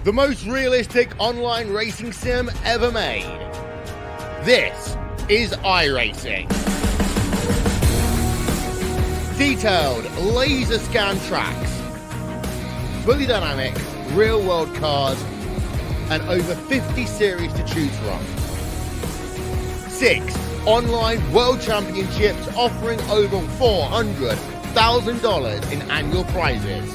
The most realistic online racing sim ever made. This is iRacing. Detailed laser scan tracks, fully dynamic real world cars, and over 50 series to choose from. 6 online world championships offering over $400,000 in annual prizes.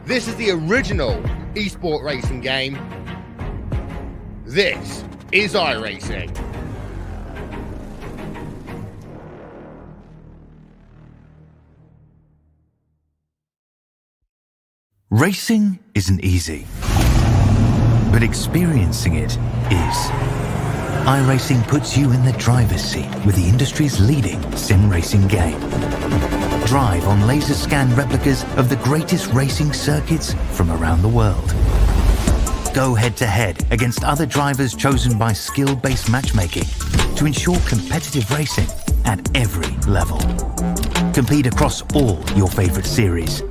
This is the original esport racing game. This is iRacing. Racing isn't easy, but experiencing it is. iRacing puts you in the driver's seat with the industry's leading sim racing game. Drive on laser scan replicas of the greatest racing circuits from around the world. Go head to head against other drivers chosen by skill-based matchmaking to ensure competitive racing at every level. Compete across all your favorite series.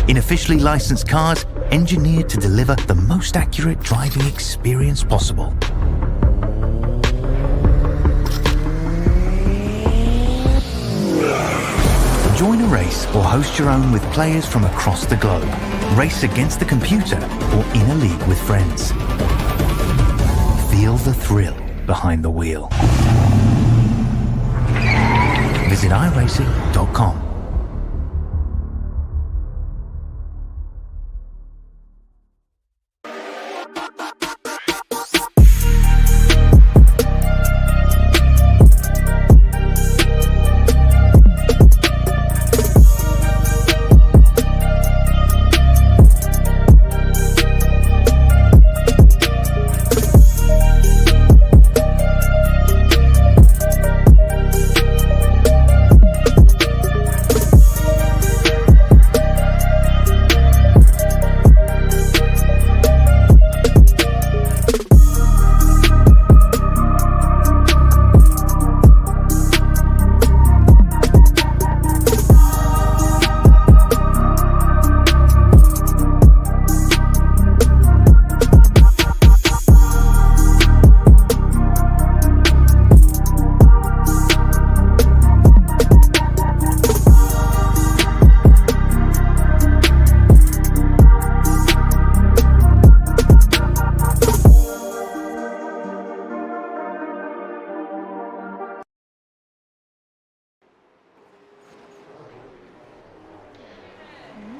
In officially licensed cars, engineered to deliver the most accurate driving experience possible. Join a race or host your own with players from across the globe. Race against the computer or in a league with friends. Feel the thrill behind the wheel. Visit iracing.com.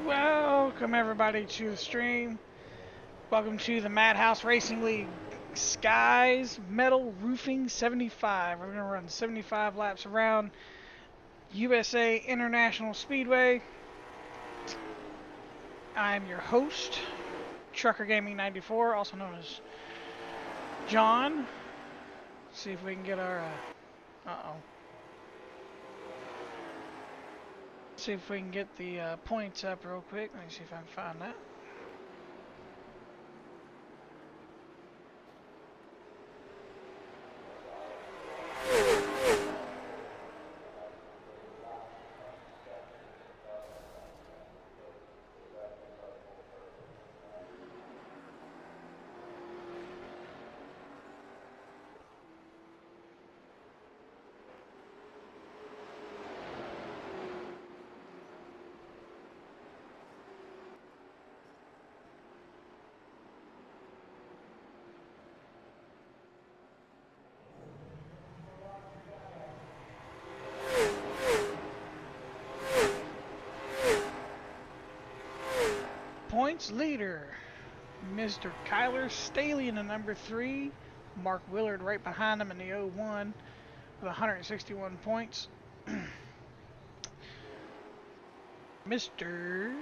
Welcome everybody to the stream. Welcome to the Madhouse Racing League Skies Metal Roofing 75. We're going to run 75 laps around USA International Speedway. I'm your host, Trucker Gaming 94, also known as John. Let's see if we can get our see if we can get the points up real quick. Let me see if I can find that. Points leader, Mr. Kyler Staley in the number 3. Mark Willard right behind him in the 01 with 161 points. Mr.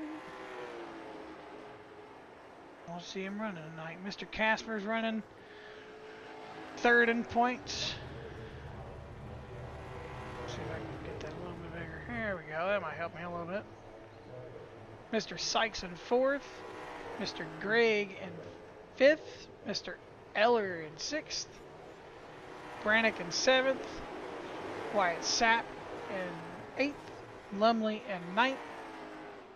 I want to see him running tonight. Mr. Casper's running 3rd in points. Let's see if I can get that a little bit bigger. There we go. That might help me a little bit. Mr. Sykes in 4th, Mr. Gregg in 5th, Mr. Eller in 6th, Brannick in 7th, Wyatt Sapp in 8th, Lumley in 9th,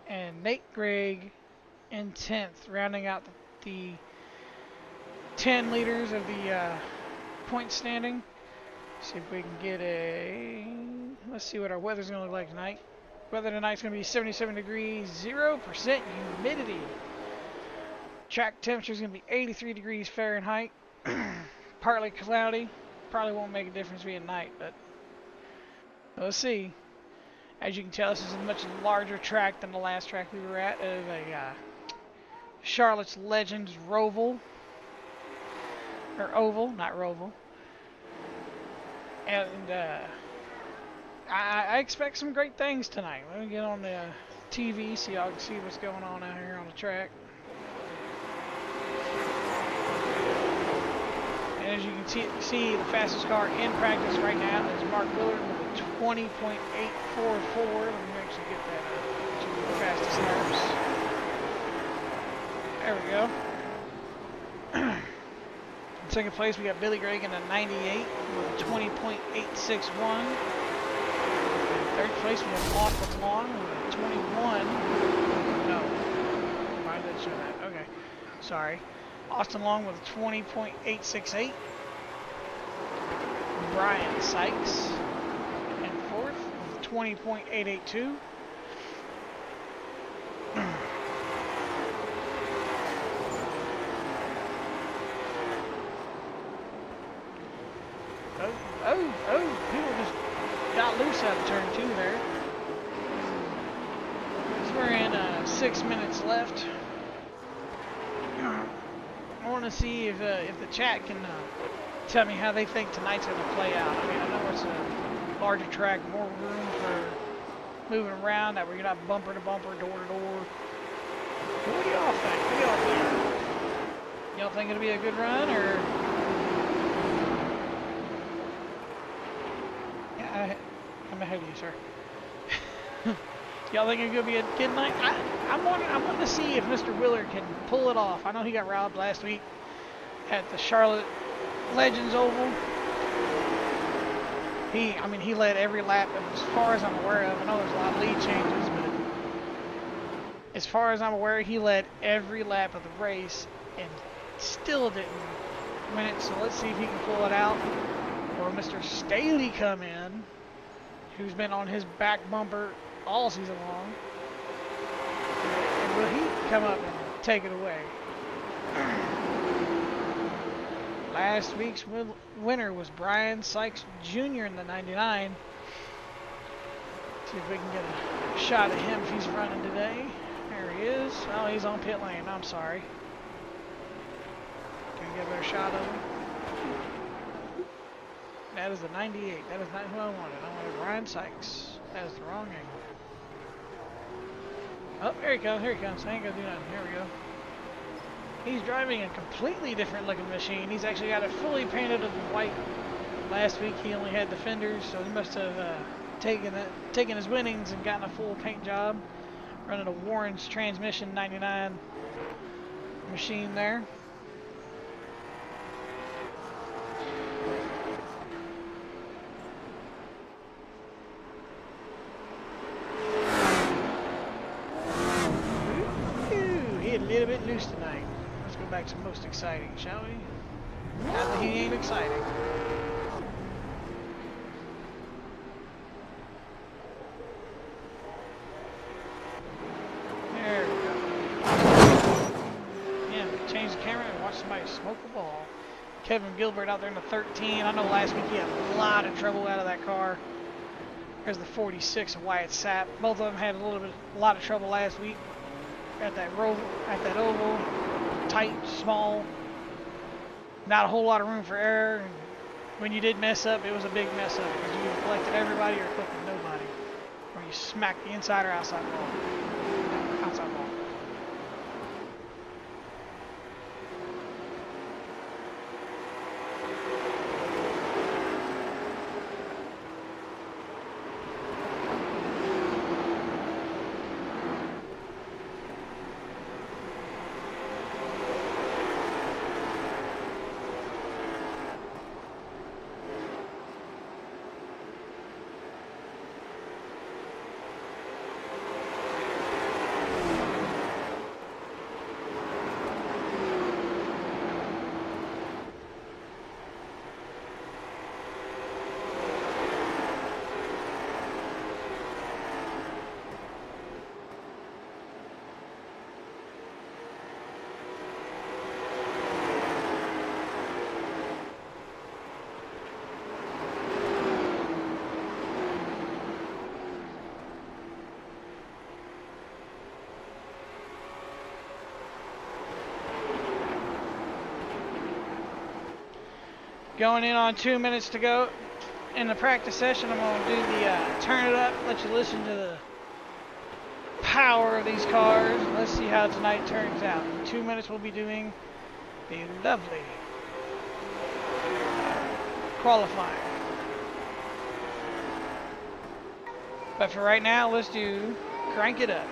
and Nate Gregg in 10th, rounding out the 10 leaders of the point standing. See if we can get a... Let's see what our weather's going to look like tonight. Weather tonight's going to be 77 degrees, 0% humidity. Track temperature is going to be 83 degrees Fahrenheit. Partly cloudy. Probably won't make a difference being night, but we'll see. As you can tell, this is a much larger track than the last track we were at. It is a Charlotte's Legends Roval. Or Oval, not Roval. And I expect some great things tonight. Let me get on the TV so y'all can see what's going on out here on the track. And as you can see, the fastest car in practice right now is Mark Willard with a 20.844. Let me actually get that to the fastest laps. There we go. In second place, we got Billy Gregg in a 98 with a 20.861. Third place, we have Austin Long with a 21. No. Why did it show that? Okay. Sorry. Austin Long with a 20.868. Brian Sykes in fourth with a 20.882. People just got loose out of turn 2 there. So we're in 6 minutes left. I want to see if the chat can tell me how they think tonight's going to play out. I mean, I know it's a larger track, more room for moving around, that we're not bumper to bumper, door to door. What do y'all think? Y'all think it'll be a good run, or? I'm ahead of you, sir. Y'all think it's gonna be a good night? I'm wanting to see if Mr. Willard can pull it off. I know he got robbed last week at the Charlotte Legends Oval. He led every lap, as far as I'm aware of. I know there's a lot of lead changes, but as far as I'm aware, he led every lap of the race and still didn't win it. So let's see if he can pull it out. Or Mr. Staley come in, who's been on his back bumper all season long. And will he come up and take it away? Last week's winner was Brian Sykes Jr. in the 99. See if we can get a shot at him if he's running today. There he is. Oh, he's on pit lane. I'm sorry. Can we get a better shot of him? That is the 98. That is not who I wanted. I wanted Brian Sykes. That is the wrong angle. Oh, here he comes. Here he comes. I ain't gonna do nothing. Here we go. He's driving a completely different looking machine. He's actually got it fully painted in white. Last week he only had the fenders, so he must have taken his winnings and gotten a full paint job. Running a Warren's Transmission 99 machine there. A little bit loose tonight. Let's go back to most exciting, shall we? Not that he ain't exciting. There we go. Yeah, change the camera and watch somebody smoke a ball. Kevin Gilbert out there in the 13. I know last week he had a lot of trouble out of that car. There's the 46 of Wyatt Sapp. Both of them had a lot of trouble last week. At that oval, tight, small, not a whole lot of room for error. And when you did mess up, it was a big mess up because you collected everybody or collected nobody, or you smacked the inside or outside ball. Outside ball. Going in on 2 minutes to go in the practice session. I'm going to do the turn it up, let you listen to the power of these cars. Let's see how tonight turns out. In 2 minutes we'll be doing the lovely qualifying. But for right now, let's do crank it up.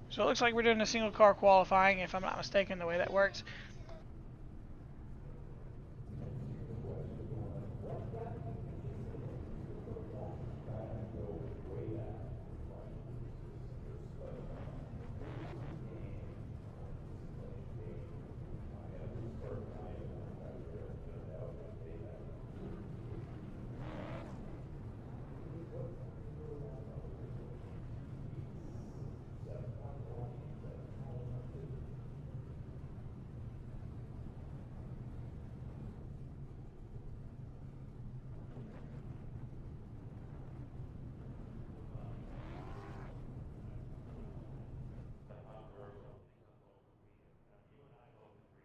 So it looks like we're doing a single car qualifying, if I'm not mistaken, the way that works.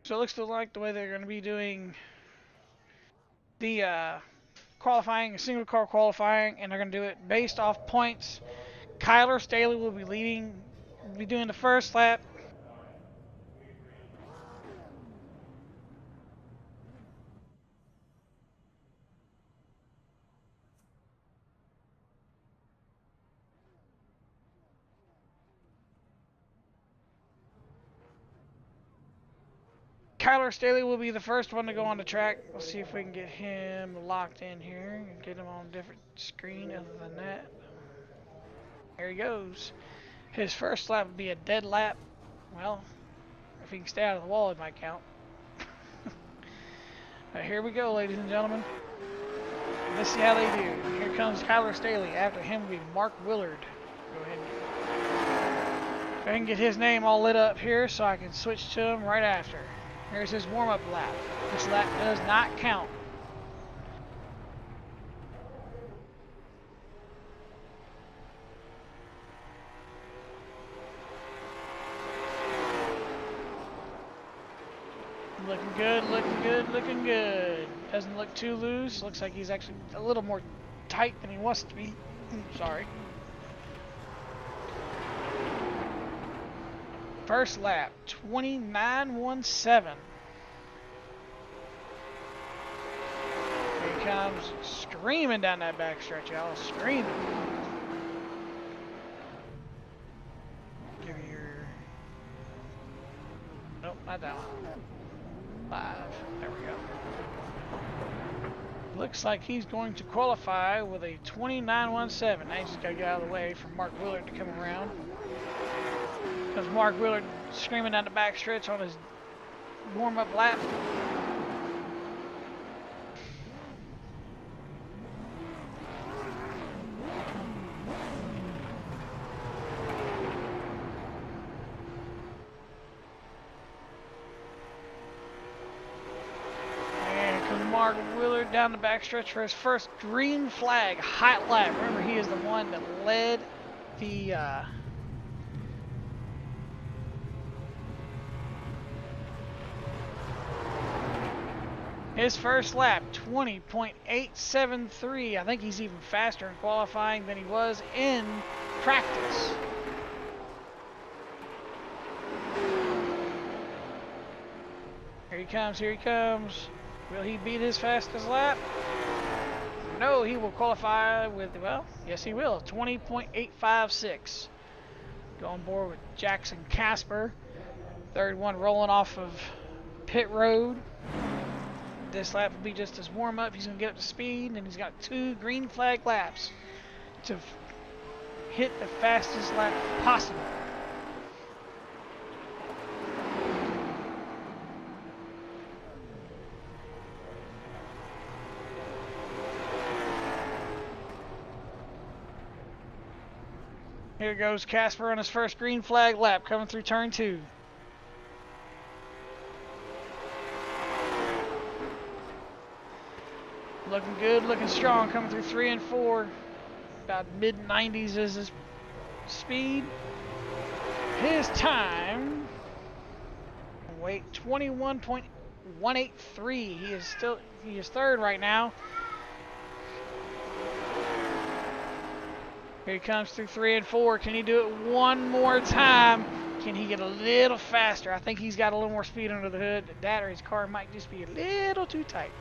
So it looks like the way they're going to be doing the qualifying, single car qualifying, and they're going to do it based off points. Kyler Staley will be leading, be doing the first lap. Kyler Staley will be the first one to go on the track. Let's see if we can get him locked in here and get him on a different screen other than that. There he goes. His first lap would be a dead lap. Well, if he can stay out of the wall, it might count. But here we go, ladies and gentlemen. Let's see how they do. Here comes Kyler Staley. After him will be Mark Willard. Go ahead and get his name all lit up here so I can switch to him right after. Here's his warm-up lap. This lap does not count. Looking good, looking good, looking good. Doesn't look too loose. Looks like he's actually a little more tight than he wants to be. Sorry. First lap, 29.17. Here he comes, screaming down that backstretch, y'all. Screaming. Give me your... Nope, not that one. 5. There we go. Looks like he's going to qualify with a 29.17. Now he's just got to get out of the way for Mark Willard to come around. Because Mark Willard screaming down the backstretch on his warm-up lap. And comes Mark Willard down the backstretch for his first green flag hot lap. Remember, he is the one that led the his first lap, 20.873. I think he's even faster in qualifying than he was in practice. Here he comes, here he comes. Will he beat his fastest lap? No, he will qualify with, well, yes he will, 20.856. Go on board with Jackson Casper. Third one rolling off of pit road. This lap will be just his warm-up. He's going to get up to speed, and he's got 2 green flag laps to hit the fastest lap possible. Here goes Casper on his first green flag lap coming through turn 2. Looking good, looking strong, coming through 3 and 4. About mid-90s is his speed. His time, wait, 21.183. He is third right now. Here he comes through 3 and 4. Can he do it one more time? Can he get a little faster? I think he's got a little more speed under the hood. That or his car might just be a little too tight.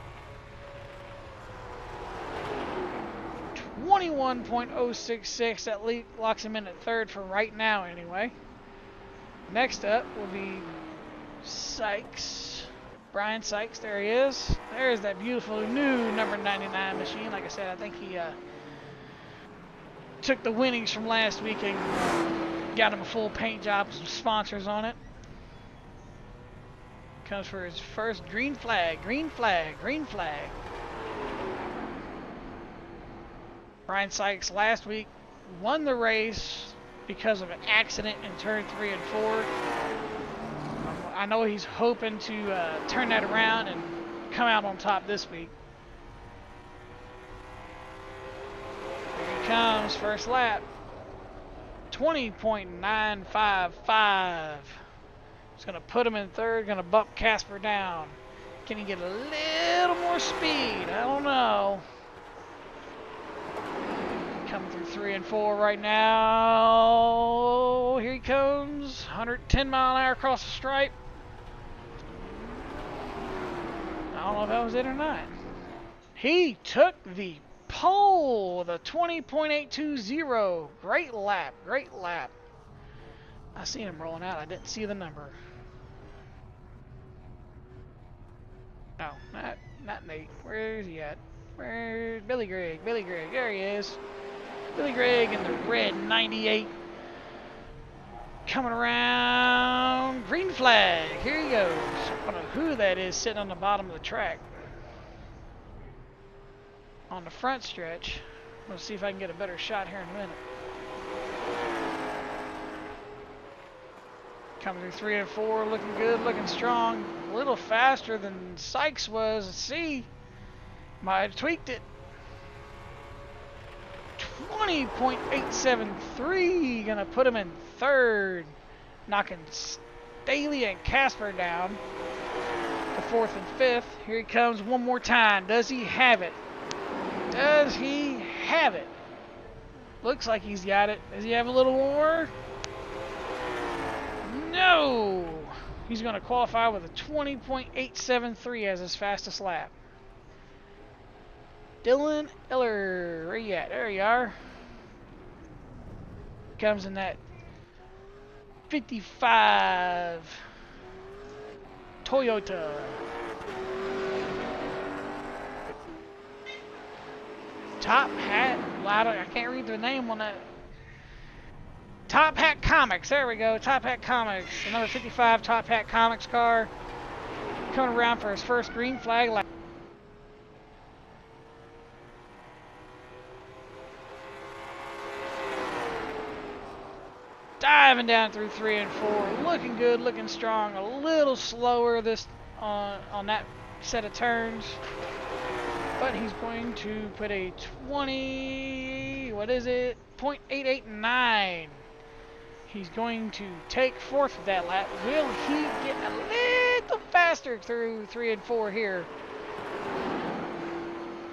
21.066, that locks him in at third for right now anyway. Next up will be Sykes. Brian Sykes, there he is. There's that beautiful new number 99 machine. Like I said, I think he took the winnings from last week and got him a full paint job with some sponsors on it. Comes for his first green flag, green flag, green flag. Brian Sykes last week won the race because of an accident in turn 3 and 4. I know he's hoping to turn that around and come out on top this week. Here he comes, first lap. 20.955. It's going to put him in third, going to bump Casper down. Can he get a little more speed? I don't know. Coming through 3 and 4 right now. Here he comes. 110 mile an hour across the stripe. I don't know if that was it or not. He took the pole. The 20.820. Great lap. Great lap. I seen him rolling out. I didn't see the number. No, not Nate. Where is he at? Where's Billy Gregg? Billy Gregg. There he is. Billy Gregg in the red 98. Coming around. Green flag. Here he goes. I don't know who that is sitting on the bottom of the track. On the front stretch. Let's see if I can get a better shot here in a minute. Coming through 3 and 4, looking good, looking strong. A little faster than Sykes was. Let's see. Might have tweaked it. 20.873. Gonna put him in third. Knocking Staley and Casper down to 4th and 5th. Here he comes one more time. Does he have it? Does he have it? Looks like he's got it. Does he have a little more? No! He's going to qualify with a 20.873 as his fastest lap. Dylan Eller, where you at? There you are. Comes in that 55 Toyota. Top Hat, I can't read the name on that. Top Hat Comics, there we go, Top Hat Comics. Another 55 Top Hat Comics car. Coming around for his first green flag lap. Diving down through 3 and 4, looking good, looking strong. A little slower this on that set of turns, but he's going to put a 0.889. He's going to take 4th of that lap. Will he get a little faster through 3 and 4 here?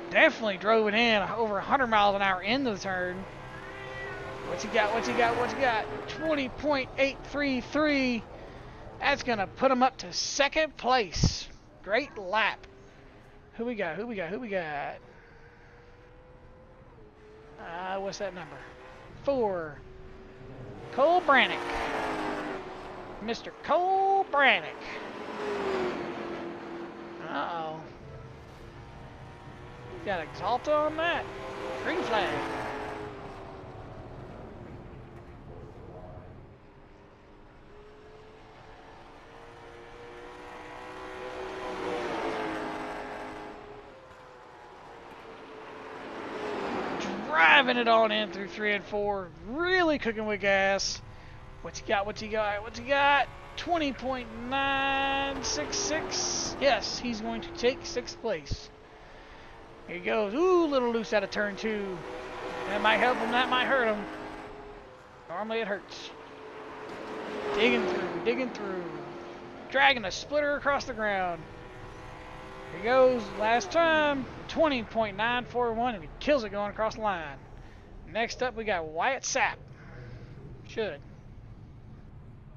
Definitely drove it in over 100 miles an hour into the turn. What's he got? What's he got? What's he got? 20.833. That's going to put him up to 2nd place. Great lap. Who we got? Who we got? Who we got? What's that number? 4. Cole Brannick. Mr. Cole Brannick. Uh-oh. Got Exalta on that. Green flag. Driving it on in through 3 and 4. Really cooking with gas. What's he got? What's he got? What's he got? 20.966. Yes, he's going to take 6th place. Here he goes. Ooh, a little loose out of turn 2. That might help him. That might hurt him. Normally it hurts. Digging through. Digging through. Dragging a splitter across the ground. Here he goes. Last time. 20.941, and he kills it going across the line. Next up, we got Wyatt Sapp. Should.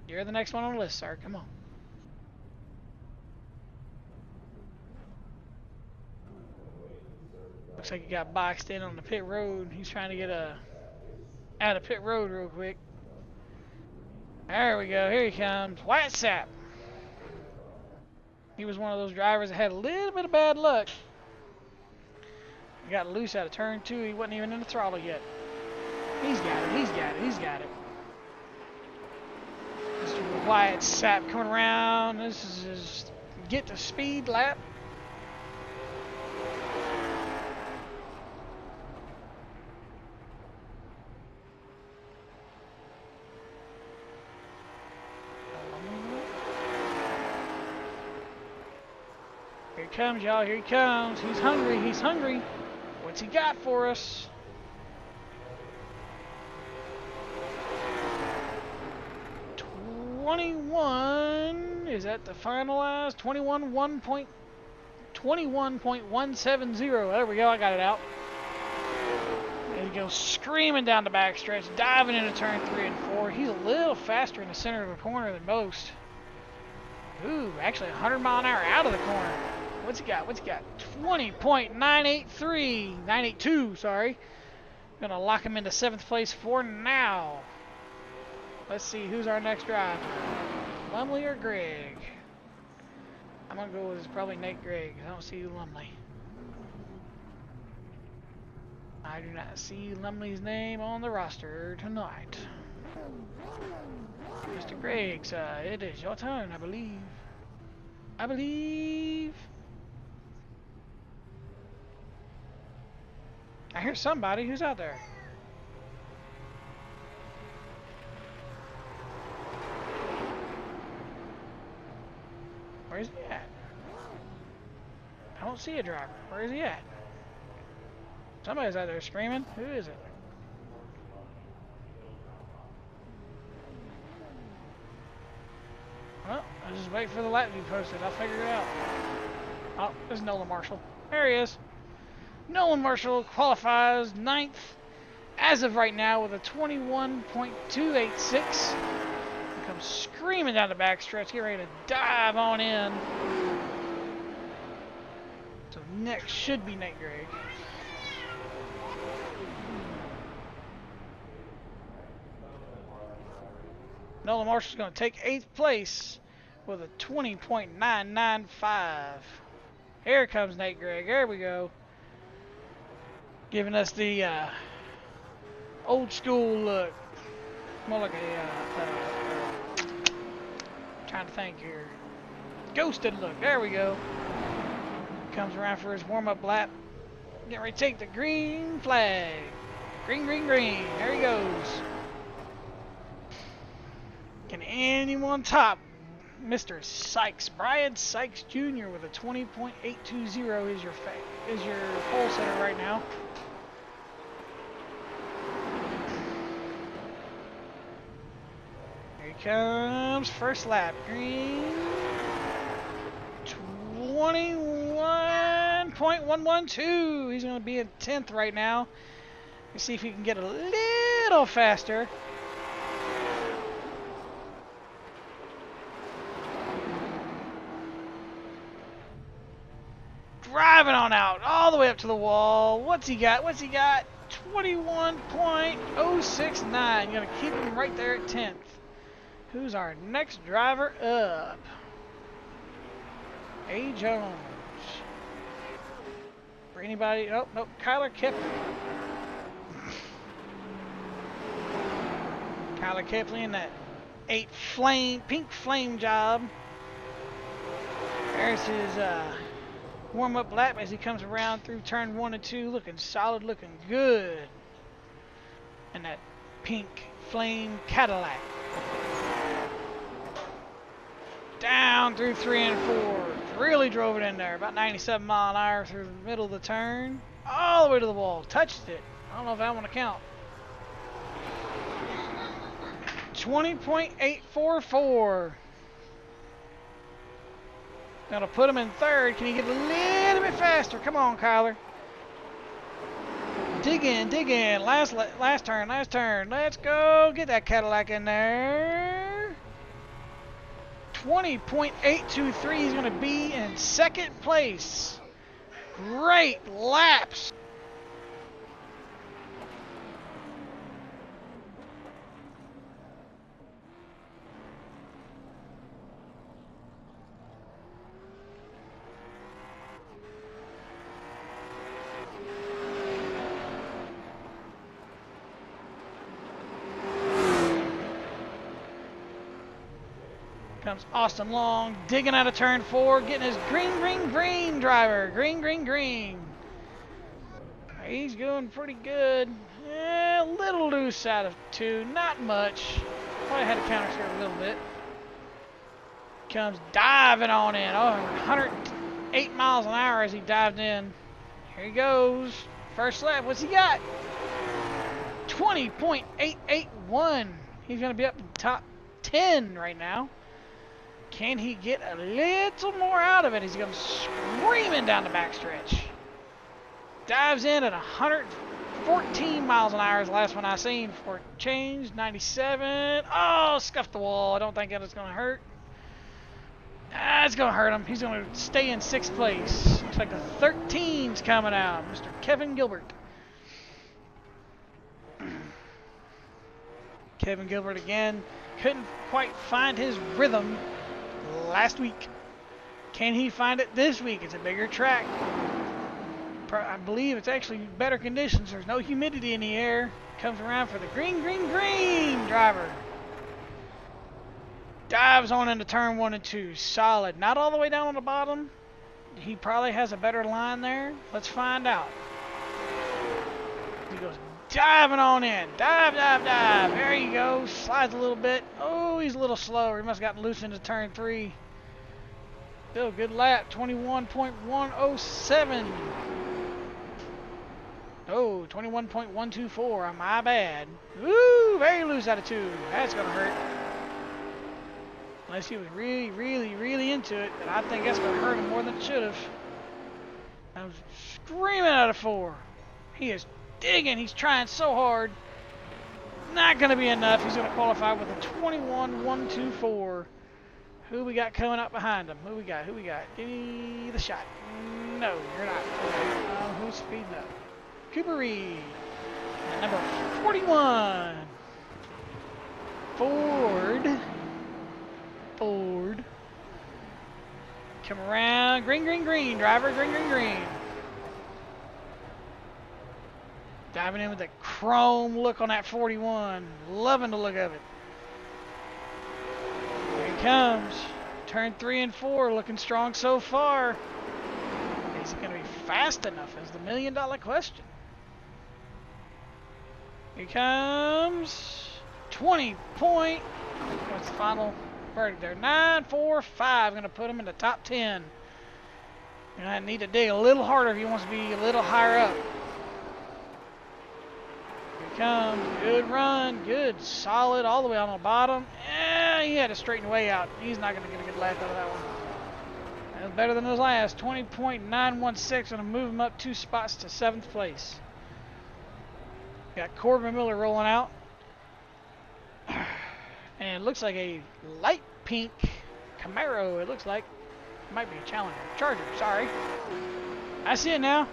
You're the next one on the list, sir. Come on. Looks like he got boxed in on the pit road. He's trying to get out of pit road real quick. There we go. Here he comes. Wyatt Sapp. He was one of those drivers that had a little bit of bad luck. He got loose out of turn 2. He wasn't even in the throttle yet. He's got it. He's got it. He's got it. Mr. Wyatt Sapp coming around. This is his get to speed lap. Here he comes, y'all. Here he comes. He's hungry. He's hungry. What's he got for us? Is that the finalized? 21.170. There we go. I got it out. There he goes, screaming down the backstretch, diving into turn 3 and 4. He's a little faster in the center of the corner than most. Ooh, actually 100 mile an hour out of the corner. What's he got? What's he got? 20.983. 982, sorry. Gonna lock him into 7th place for now. Let's see, who's our next driver? Lumley or Greg? I'm gonna go with probably Nate Gregg. I don't see Lumley. I do not see Lumley's name on the roster tonight. Mr. Greggs, it is your turn, I believe. I believe. I hear somebody. Who's out there? Where's he at? I don't see a driver. Where is he at? Somebody's out there screaming. Who is it? Well, I'll just wait for the lap to be posted. I'll figure it out. Oh, there's Nolan Marshall. There he is. Nolan Marshall qualifies 9th as of right now with a 21.286. Comes screaming down the backstretch, get ready to dive on in. So next should be Nate Gregg. Nolan Marshall's going to take 8th place with a 20.995. Here comes Nate Gregg. There we go. Giving us the old school look. More like a, trying to think here. Ghosted look. There we go. Comes around for his warm-up lap. Getting ready to take the green flag. Green, green, green. There he goes. Can anyone top Mr. Sykes? Brian Sykes Jr. with a 20.820 is your pole setter right now. Here he comes. First lap. Green. 21.112. He's going to be in 10th right now. Let's see if he can get a little faster. Driving on out, all the way up to the wall. What's he got? What's he got? 21.069. Gonna keep him right there at 10th. Who's our next driver up? A. Jones. For anybody? Nope, nope. Kyler Kipling. Kyler Kipling in that pink flame job. There's his warm-up lap as he comes around through turn 1 and 2, looking solid, looking good. And that pink flame Cadillac. Down through 3 and 4. Really drove it in there. About 97 mile an hour through the middle of the turn. All the way to the wall. Touched it. I don't know if I want to count. 20.844. Gonna put him in 3rd. Can he get a little bit faster? Come on, Kyler. Dig in, dig in. Last turn, last turn. Let's go. Get that Cadillac in there. 20.823. He's gonna be in 2nd place. Great laps. Comes Austin Long, digging out of turn 4, getting his green, green, green driver. Green, green, green. He's going pretty good. A little loose out of 2, not much. Probably had to counter steer a little bit. Comes diving on in. Oh, 108 miles an hour as he dived in. Here he goes. First lap. What's he got? 20.881. He's going to be up in top 10 right now. Can he get a little more out of it? He's going screaming down the backstretch. Dives in at 114 miles an hour is the last one I seen before it changed. 97. Oh, scuffed the wall. I don't think that is going to hurt. It's going to hurt him. He's going to stay in 6th place. Looks like the 13's coming out. Mr. Kevin Gilbert. Kevin Gilbert again. Couldn't quite find his rhythm last week. Can he find it this week? It's a bigger track. I believe it's actually better conditions. There's no humidity in the air. Comes around for the green driver. Dives on into turn 1 and 2. Solid. Not all the way down on the bottom. He probably has a better line there. Let's find out. He goes diving on in. Dive. There you go. Slides a little bit. Oh, he's a little slower. He must have gotten loose into turn 3. Still a good lap. 21.107. Oh, 21.124. My bad. Woo! Very loose out of 2. That's going to hurt. Unless he was really into it. But I think that's going to hurt him more than it should have. I was screaming out of 4. He is digging. He's trying so hard. Not going to be enough. He's going to qualify with a 21.124. Who we got coming up behind him? Who we got? Give me the shot. No, you're not. Who's speeding up? Cooper Reed. And number 41. Ford. Come around. Green. Driver, green. Diving in with a chrome look on that 41. Loving the look of it. Here he comes. Turn 3 and 4. Looking strong so far. Is he going to be fast enough? Is the $1 million question. Here he comes. 20 point. What's the final verdict there? 9.45. Going to put him in the top 10. And I need to dig a little harder if he wants to be a little higher up. Here he comes. Good run. Good. Solid all the way on the bottom. He had to straighten way out. He's not going to get a good lap out of that one. That was better than his last. 20.916. Going to move him up 2 spots to 7th place. Got Corbin Miller rolling out. And it looks like a light pink Camaro. It looks like. It might be a Challenger. Charger, sorry. I see it now.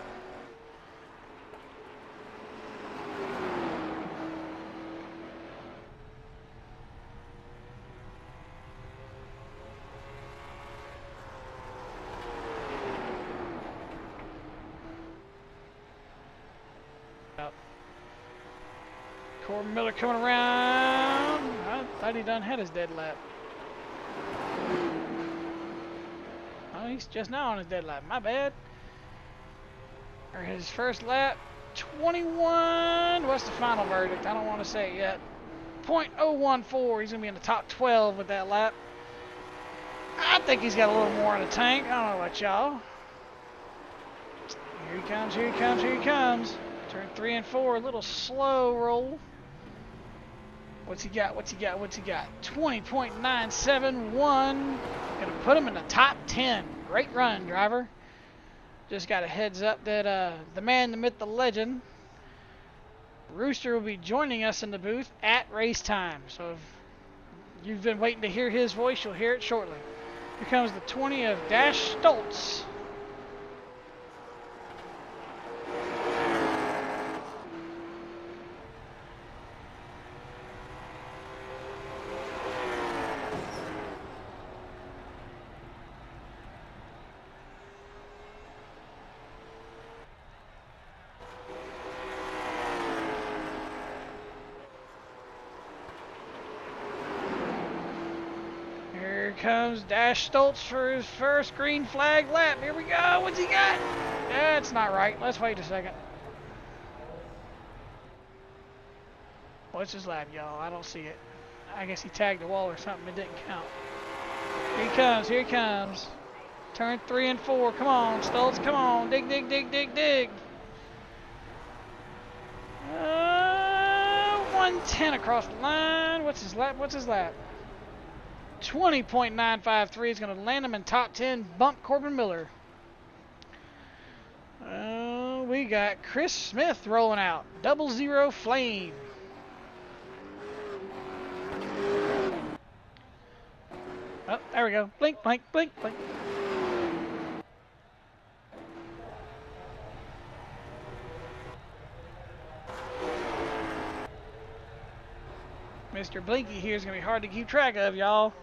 Corbin Miller coming around. I thought he done had his dead lap. Oh, he's just now on his dead lap. My bad. Or his first lap. 21. What's the final verdict? I don't want to say it yet. 0.014. He's going to be in the top 12 with that lap. I think he's got a little more in the tank. I don't know about y'all. Here he comes. Turn 3 and 4. A little slow roll. What's he got? 20.971. Gonna put him in the top 10. Great run, driver. Just got a heads up that the man, the myth, the legend, Rooster, will be joining us in the booth at race time. So if you've been waiting to hear his voice, you'll hear it shortly. Here comes the 20 of Dash Stoltz. Comes Dash Stoltz for his first green flag lap. Here we go. What's he got? That's not right. Let's wait a second. What's his lap, y'all? I don't see it. I guess he tagged the wall or something. It didn't count. Here he comes. Turn 3 and 4. Come on, Stoltz. Come on. Dig. 110 across the line. What's his lap? 20.953 is going to land him in top 10. Bump Corbin Miller. We got Chris Smith rolling out. 00 Flame. Oh, there we go. Blink. Mr. Blinky here is going to be hard to keep track of, y'all.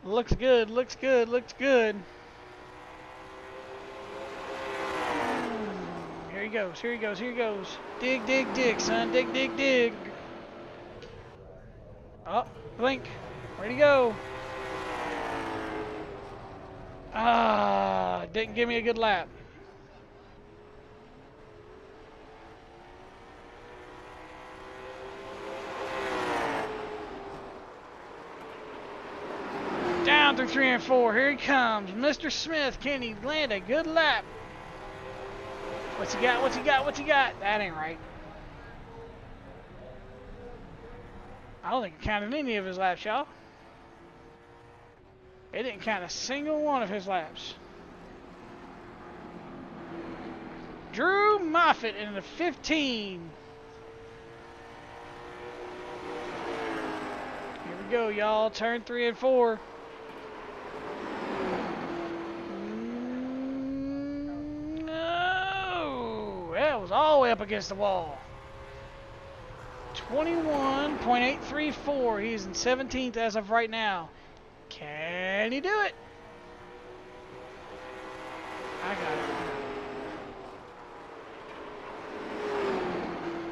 Looks good. Here he goes, here he goes, here he goes. Dig, dig, dig, son. Dig, dig, dig. Oh, blink. Where'd he go? Ah, didn't give me a good lap. Down through 3 and 4. Here he comes. Mr. Smith. Can he land a good lap? What's he got? What's he got? What's he got? That ain't right. I don't think it counted any of his laps, y'all. It didn't count a single one of his laps. Drew Moffitt in the 15. Here we go, y'all. Turn 3 and 4. No! That was all the way up against the wall. 21.834. He's in 17th as of right now. Can he do it? I got it.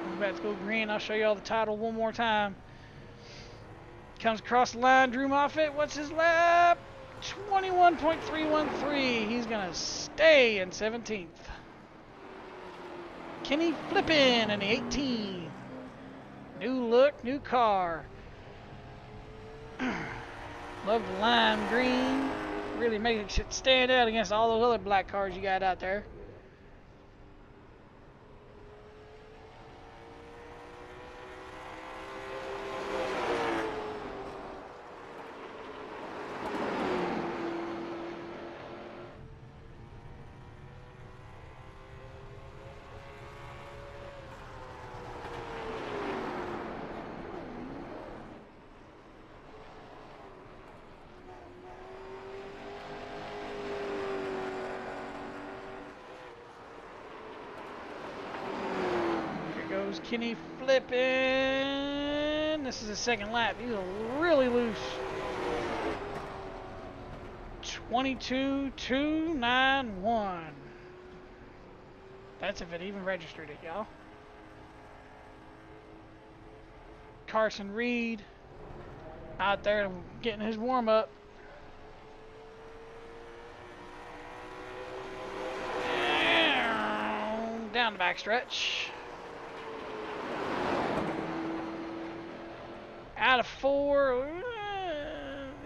We're about to go green. I'll show you all the title one more time. Comes across the line. Drew Moffitt. What's his lap? 21.313. He's going to stay in 17th. Kenny Flippin in the 18. New look, new car. Love the lime green. Really makes it stand out against all those other black cars you got out there. Kenny Flippin. This is his second lap. He's really loose. 22.291. That's if it even registered it, y'all. Carson Reed out there getting his warm up. Down the backstretch. Out of 4,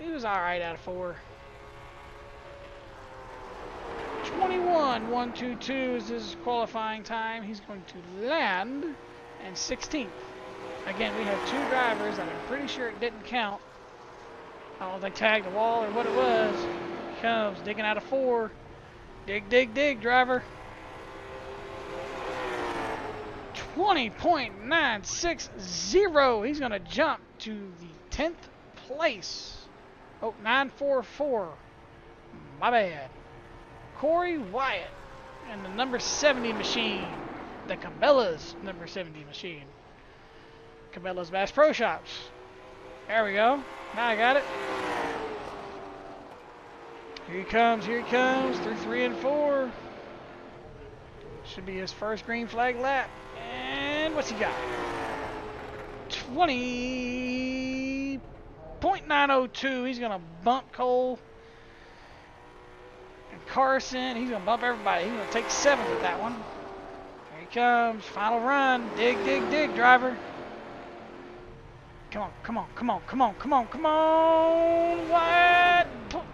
he was alright out of 4. 21.122 is his qualifying time. He's going to land in 16th. Again, we have 2 drivers that I'm pretty sure it didn't count. I don't know if they tagged the wall or what it was. He comes digging out of 4. Dig, dig, dig, driver. 20.960. He's going to jump to the 10th place. Oh, 944. My bad. Corey Wyatt and the number 70 machine. The Cabela's number 70 machine. Cabela's Bass Pro Shops. There we go. Now I got it. Here he comes. Here he comes. Through 3 and 4. Should be his first green flag lap. And what's he got? 20.902. He's going to bump Cole and Carson. He's going to bump everybody. He's going to take 7th with that one. Here he comes. Final run. Dig, dig, dig, driver. Come on, come on, come on, come on, come on, come on. What?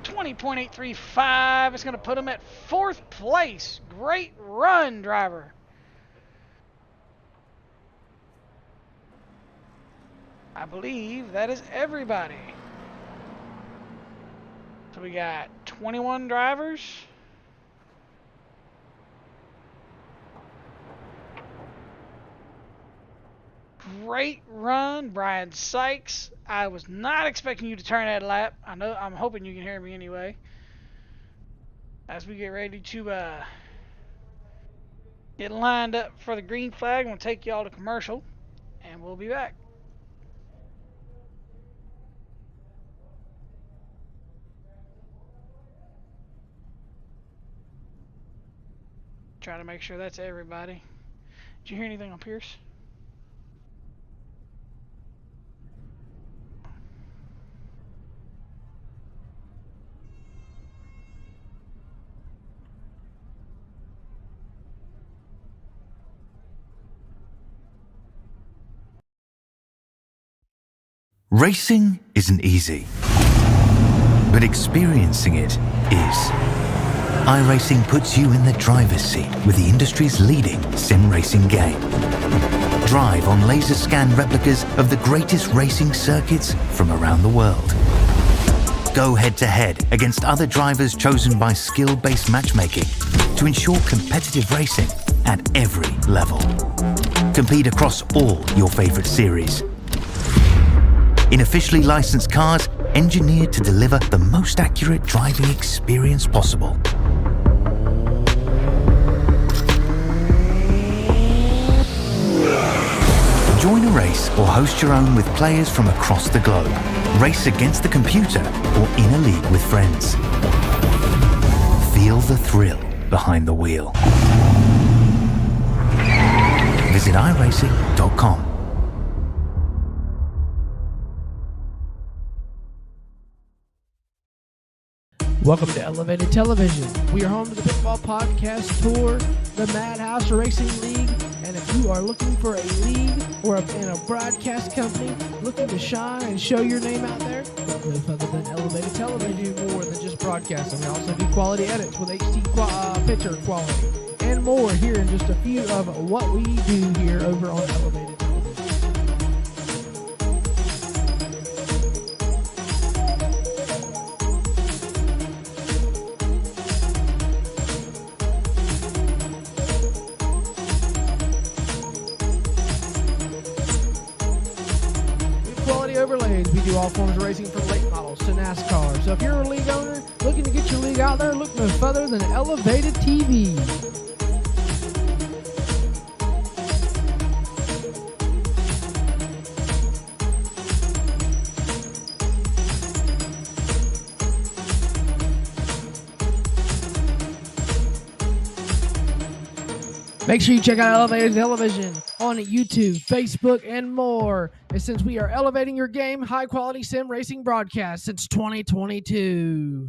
20.835. It's going to put him at 4th place. Great run, driver. I believe that is everybody. So we got 21 drivers. Great run, Brian Sykes. I was not expecting you to turn that lap. I'm hoping you can hear me anyway. As we get ready to get lined up for the green flag, I'm going to take y'all to commercial, and we'll be back. try to make sure that's everybody. Did you hear anything on Pierce? Racing isn't easy, but experiencing it is. iRacing puts you in the driver's seat with the industry's leading sim racing game. Drive on laser scan replicas of the greatest racing circuits from around the world. Go head-to-head against other drivers chosen by skill-based matchmaking to ensure competitive racing at every level. Compete across all your favorite series. In officially licensed cars, engineered to deliver the most accurate driving experience possible. Join a race or host your own with players from across the globe. Race against the computer or in a league with friends. Feel the thrill behind the wheel. Visit iracing.com. Welcome to Elevated Television. We are home to the Pitfall Podcast Tour, the Madhouse Racing League, and if you are looking for a league or in a broadcast company looking to shine and show your name out there, look no further than Elevated Television. We do more than just broadcasting. We also do quality edits with HD picture quality and more. Here in just a few of what we do here over on Elevated Television. Overlays. We do all forms of racing from late models to NASCAR. So if you're a league owner looking to get your league out there, look no further than Elevated TV. Make sure you check out Elevated Television on YouTube, Facebook, and more. And since we are elevating your game, high-quality sim racing broadcast since 2022.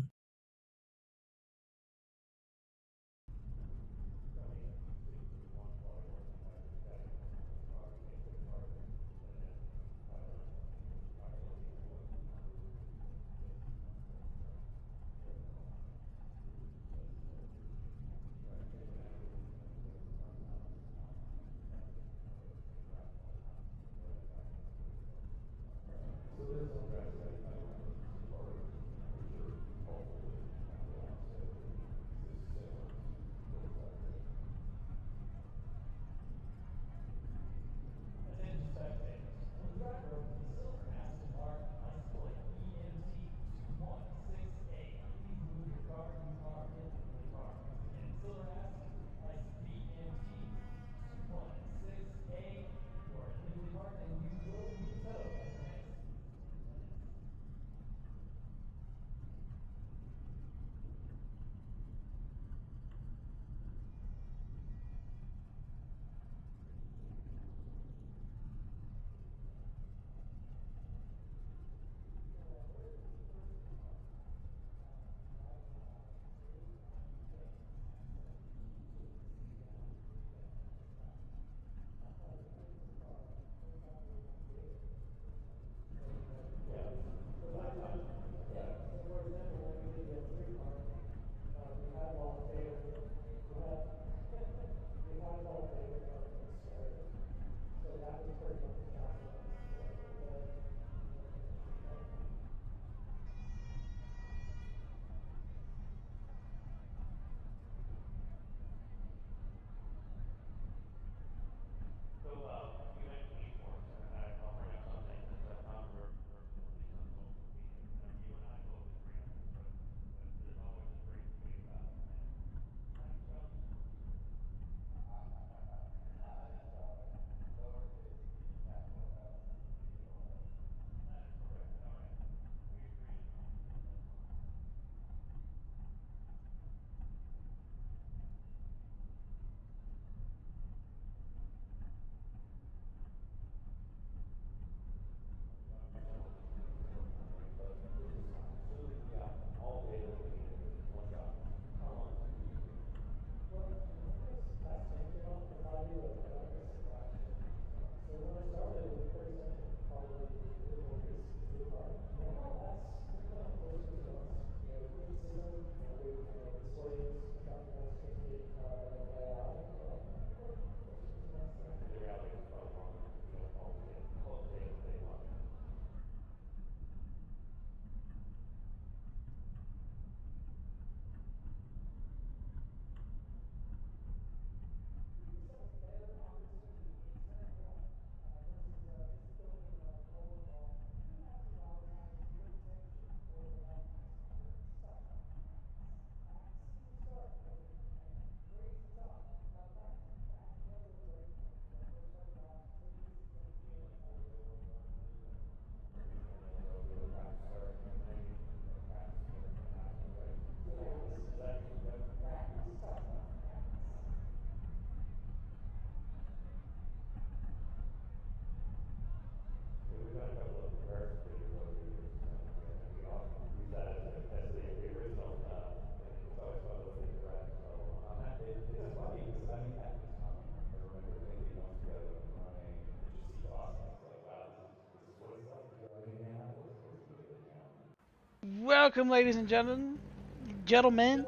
welcome, ladies and gentlemen,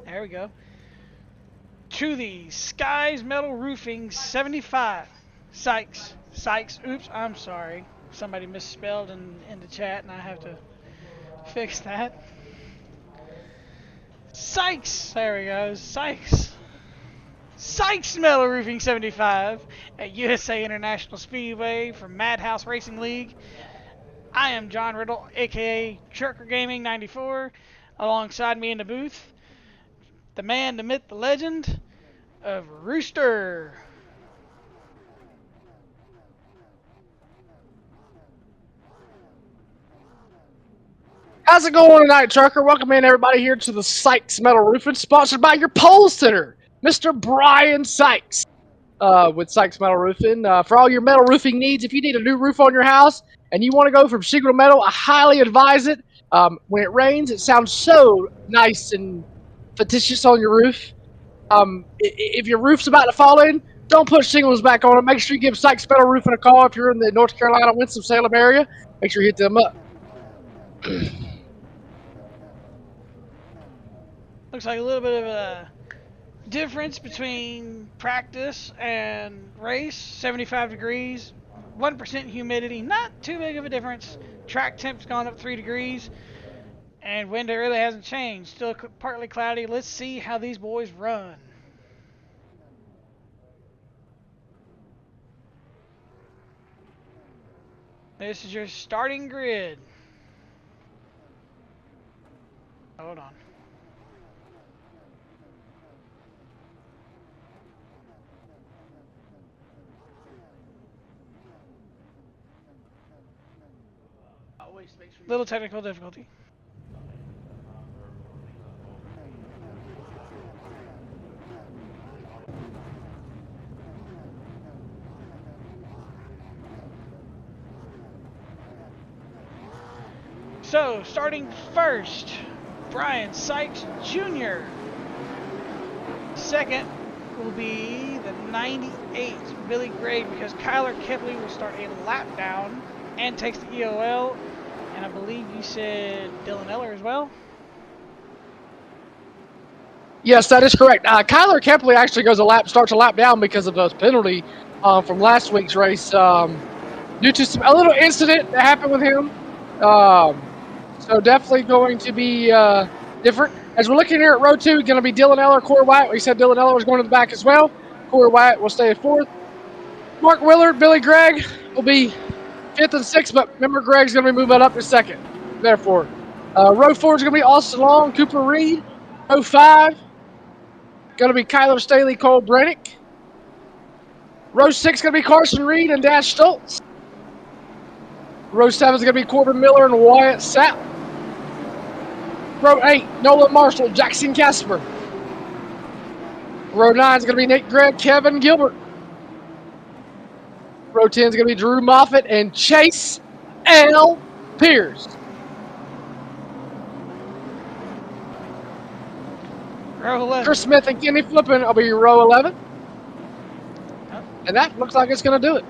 there we go, to the Skies Metal Roofing 75. Sykes, oops, I'm sorry. Somebody misspelled in the chat and I have to fix that. Sykes, there we go, Sykes Metal Roofing 75 at USA International Speedway from Madhouse Racing League. I am John Riddle, aka Trucker Gaming 94. Alongside me in the booth, the man, the myth, the legend of Rooster. How's it going tonight, Trucker? Welcome in, everybody, here to the Sykes Metal Roofing, sponsored by your pole sitter, Mr. Brian Sykes, with Sykes Metal Roofing. For all your metal roofing needs, if you need a new roof on your house and you want to go from shingle to metal, I highly advise it. When it rains, it sounds so nice and fictitious on your roof. If your roof's about to fall in, don't put shingles back on it. Make sure you give Sykes Metal Roofing a call if you're in the North Carolina, Winston-Salem area. Make sure you hit them up. Looks like a little bit of a difference between practice and race. 75 degrees, 1% humidity, not too big of a difference. Track temp's gone up 3 degrees, and wind really hasn't changed. Still partly cloudy. Let's see how these boys run. This is your starting grid. Hold on. Little technical difficulty. So, starting first, Brian Sykes Jr. Second will be the 98, Billy Gray, because Kyler Kepley will start a lap down and takes the EOL. And I believe you said Dylan Eller as well? Yes, that is correct. Kyler Kepley actually starts a lap down because of those penalty from last week's race due to a little incident that happened with him. So definitely going to be different. As we're looking here at row 2, going to be Dylan Eller, Corey Wyatt. We said Dylan Eller was going to the back as well. Corey Wyatt will stay at 4th. Mark Willard, Billy Gregg will be 5th and 6th, but remember Gregg's going to be moving up to 2nd. Therefore, row 4 is going to be Austin Long, Cooper Reed. Row 5, going to be Kyler Staley, Cole Brennick. Row 6 going to be Carson Reed and Dash Stoltz. Row 7 is going to be Corbin Miller and Wyatt Sapp. Row 8, Nolan Marshall, Jackson Casper. Row 9 is going to be Nate Gregg, Kevin Gilbert. Row 10 is going to be Drew Moffitt and Chase L. Pierce. Row 11. Chris Smith and Kenny Flippin will be row 11. And that looks like it's going to do it.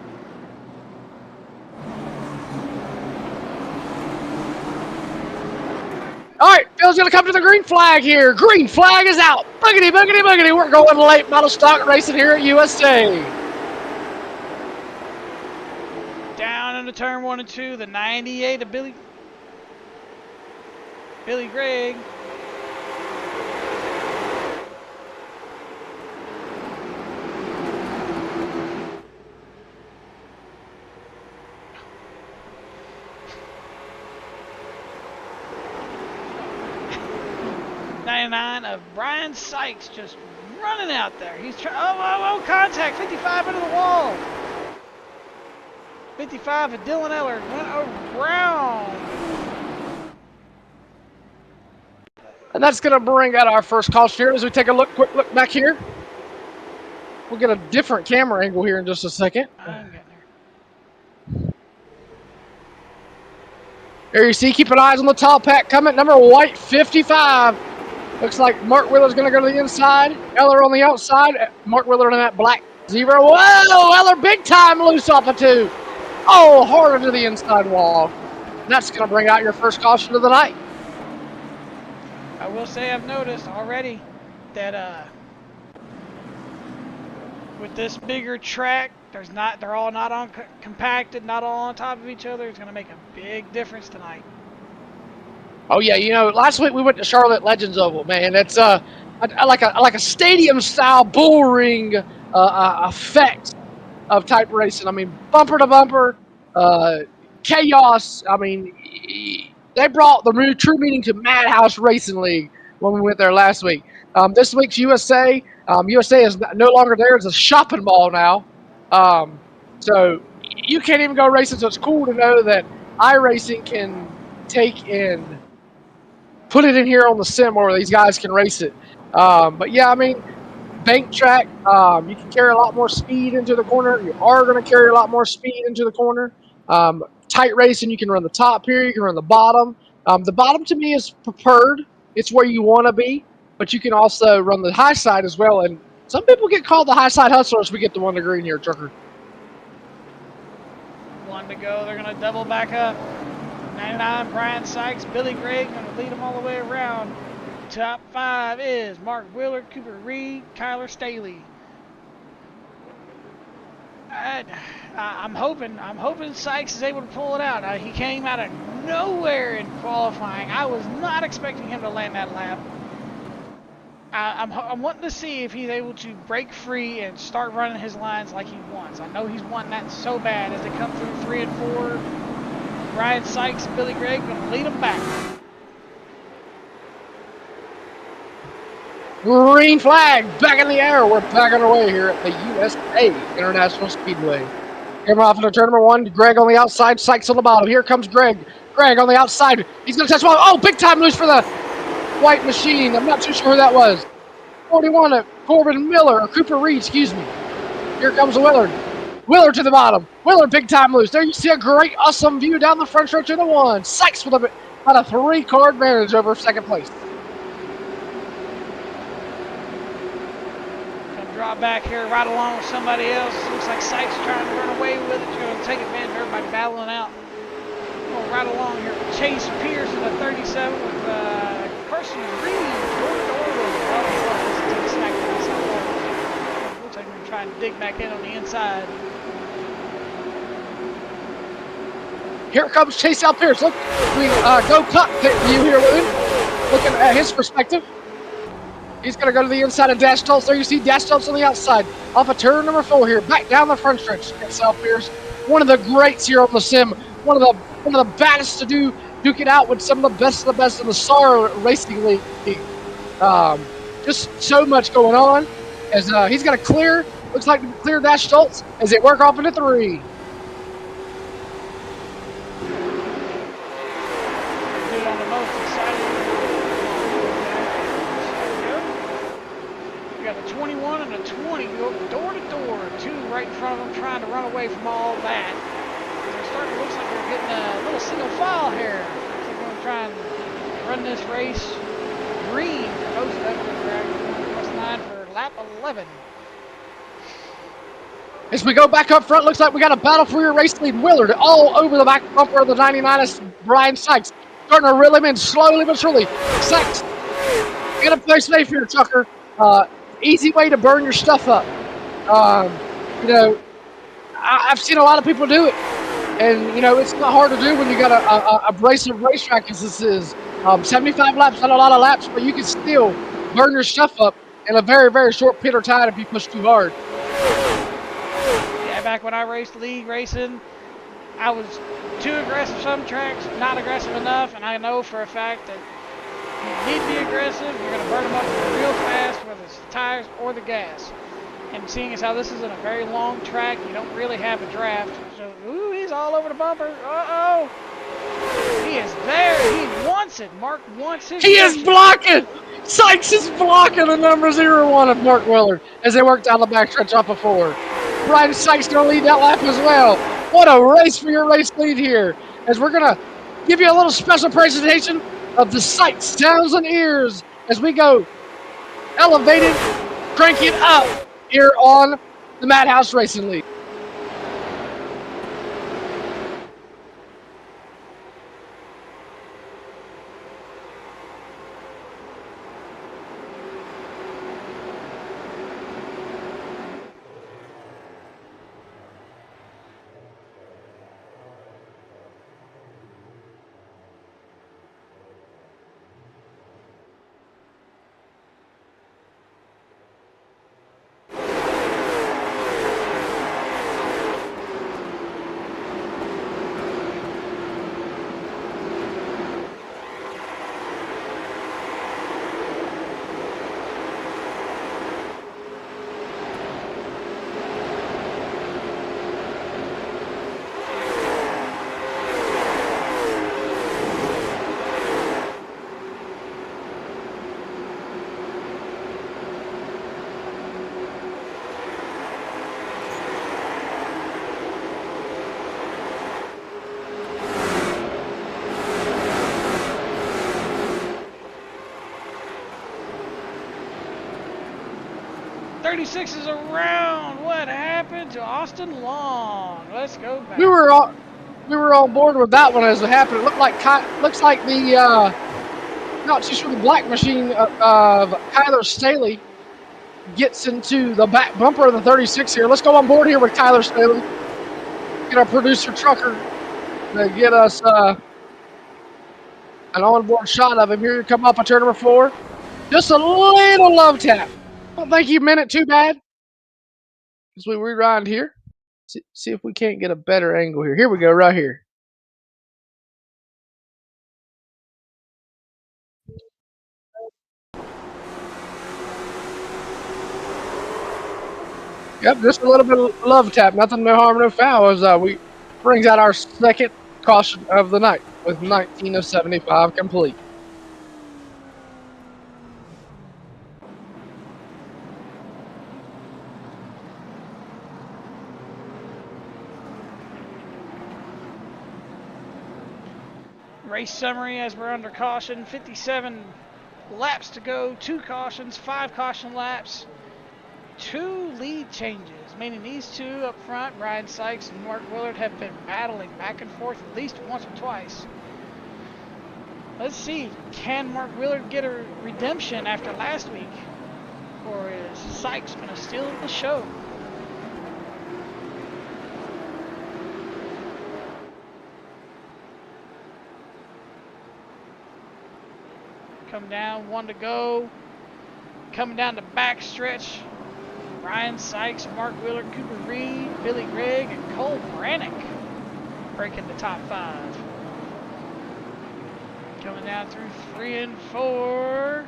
All right, Phil's going to come to the green flag here. Green flag is out. Boogity, boogity, boogity. We're going late model stock racing here at USA. Down into turn 1 and 2, the 98 of Billy Gregg. Of Brian Sykes just running out there. He's trying. Oh, contact. 55 into the wall. 55 of Dylan Eller went around. And that's going to bring out our first caution here as we take a quick look back here. We'll get a different camera angle here in just a second. I'm getting there. There you see, keep an eye on the top pack coming. Number white, 55. Looks like Mark Willer's going to go to the inside. Eller on the outside. Mark Willer in that black 0. Whoa! Eller big time loose off of 2. Oh, harder to the inside wall. And that's going to bring out your first caution of the night. I will say I've noticed already that with this bigger track, they're all not on compacted, not all on top of each other. It's gonna make a big difference tonight. Oh yeah, last week we went to Charlotte Legends Oval, man. It's like a stadium style bull ring effect of type racing. I mean, bumper to bumper, chaos. I mean, they brought the true meaning to Madhouse Racing League when we went there last week. This week's USA, USA is no longer there. It's a shopping mall now. So you can't even go racing. So it's cool to know that iRacing can take and put it in here on the sim where these guys can race it. But yeah, I mean, bank track, you can carry a lot more speed into the corner. You are going to carry a lot more speed into the corner. Tight racing, you can run the top here, you can run the bottom. The bottom to me is preferred. It's where you want to be, but you can also run the high side as well. And some people get called the high side hustlers. We get the one to green here, Trucker. One to go. They're going to double back up. 99, Brian Sykes, Billy Gregg going to lead them all the way around. Top 5 is Mark Willard, Cooper Reed, Kyler Staley. I'm hoping Sykes is able to pull it out. He came out of nowhere in qualifying. I was not expecting him to land that lap. I'm wanting to see if he's able to break free and start running his lines like he wants. I know he's wanting that so bad as they come through 3 and 4. Brian Sykes and Billy Gregg going to lead them back. Green flag back in the air. We're back on our way here at the USA International Speedway. Coming off into turn number 1. Greg on the outside, Sykes on the bottom. Here comes Greg. Greg on the outside. He's going to touch one. Oh, big time loose for the white machine. I'm not too sure who that was. 41, Corbin Miller, or Cooper Reed, excuse me. Here comes Willard. Willard to the bottom. Willard big time loose. There you see a great, awesome view down the front stretch of the 1. Sykes with about a 3-car advantage over second place. Drop back here right along with somebody else. Looks like Sykes trying to run away with it. She's going to take advantage of everybody battling out. Going right along here. Chase Pierce in the 37 with Carson Reed. Looks like we're trying to dig back in on the inside. Here comes Chase Al Pierce. Look, we go cockpit view here with him. Looking at his perspective. He's going to go to the inside of Dash Stoltz. There you see Dash Stoltz on the outside. Off of turn number 4 here. Back down the front stretch. Sal Pierce, one of the greats here on the sim. One of the baddest to duke it out with some of the best in the SAR Racing League. Just so much going on. As he's got to clear. Looks like to clear Dash Stoltz as they work off into 3. Dude on the most exciting. We got a 21 and a 20 go door to door. 2 right in front of them trying to run away from all that. They're starting to look like they're getting a little single file here. They're going to try and run this race green for most of them. They're across the line for lap 11. As we go back up front, looks like we got a battle for your race lead. Willard all over the back bumper of the 99 is Brian Sykes. Starting to reel him in slowly but surely. Sykes, you got to play safe here, Tucker. Easy way to burn your stuff up. I've seen a lot of people do it. And, it's not hard to do when you got a abrasive racetrack as this is. 75 laps, not a lot of laps, but you can still burn your stuff up in a very, very short pit or time if you push too hard. Yeah, back when I raced league racing, I was too aggressive some tracks, not aggressive enough, and I know for a fact that you need to be aggressive, you're going to burn them up real fast, whether it's the tires or the gas. And seeing as how this is in a very long track, you don't really have a draft. So, ooh, he's all over the bumper. Uh-oh. He is there. He wants it. Mark wants his. He is blocking. Sykes is blocking the number 01 of Mark Willard as they work down the backstretch off of 4. Brian Sykes going to lead that lap as well. What a race for your race lead here. As we're going to give you a little special presentation of the Sykes sounds and ears as we go elevated, crank it up here on the Madhouse Racing League. 36 is around. What happened to Austin Long? Let's go back. We were on board with that one as it happened. It looks like the not too sure the black machine of Kyler Staley gets into the back bumper of the 36 here. Let's go on board here with Kyler Staley. Get our producer trucker to get us an onboard shot of him. Here you come up on turn number 4. Just a little love tap. Don't think he meant it too bad. As we rewind here, see if we can't get a better angle here. Here we go, right here. Yep, just a little bit of love tap. Nothing, no harm, no foul. As we brings out our second caution of the night with 19 of 75 complete. Race summary as we're under caution. 57 laps to go. 2 cautions, 5 caution laps. 2 lead changes, meaning these two up front, Brian Sykes and Mark Willard, have been battling back and forth at least once or twice. Let's see, can Mark Willard get a redemption after last week? Or is Sykes going to steal the show? Come down, 1 to go. Coming down the back stretch. Ryan Sykes, Mark Willard, Cooper Reed, Billy Gregg, and Cole Brannick breaking the top 5. Coming down through 3 and 4.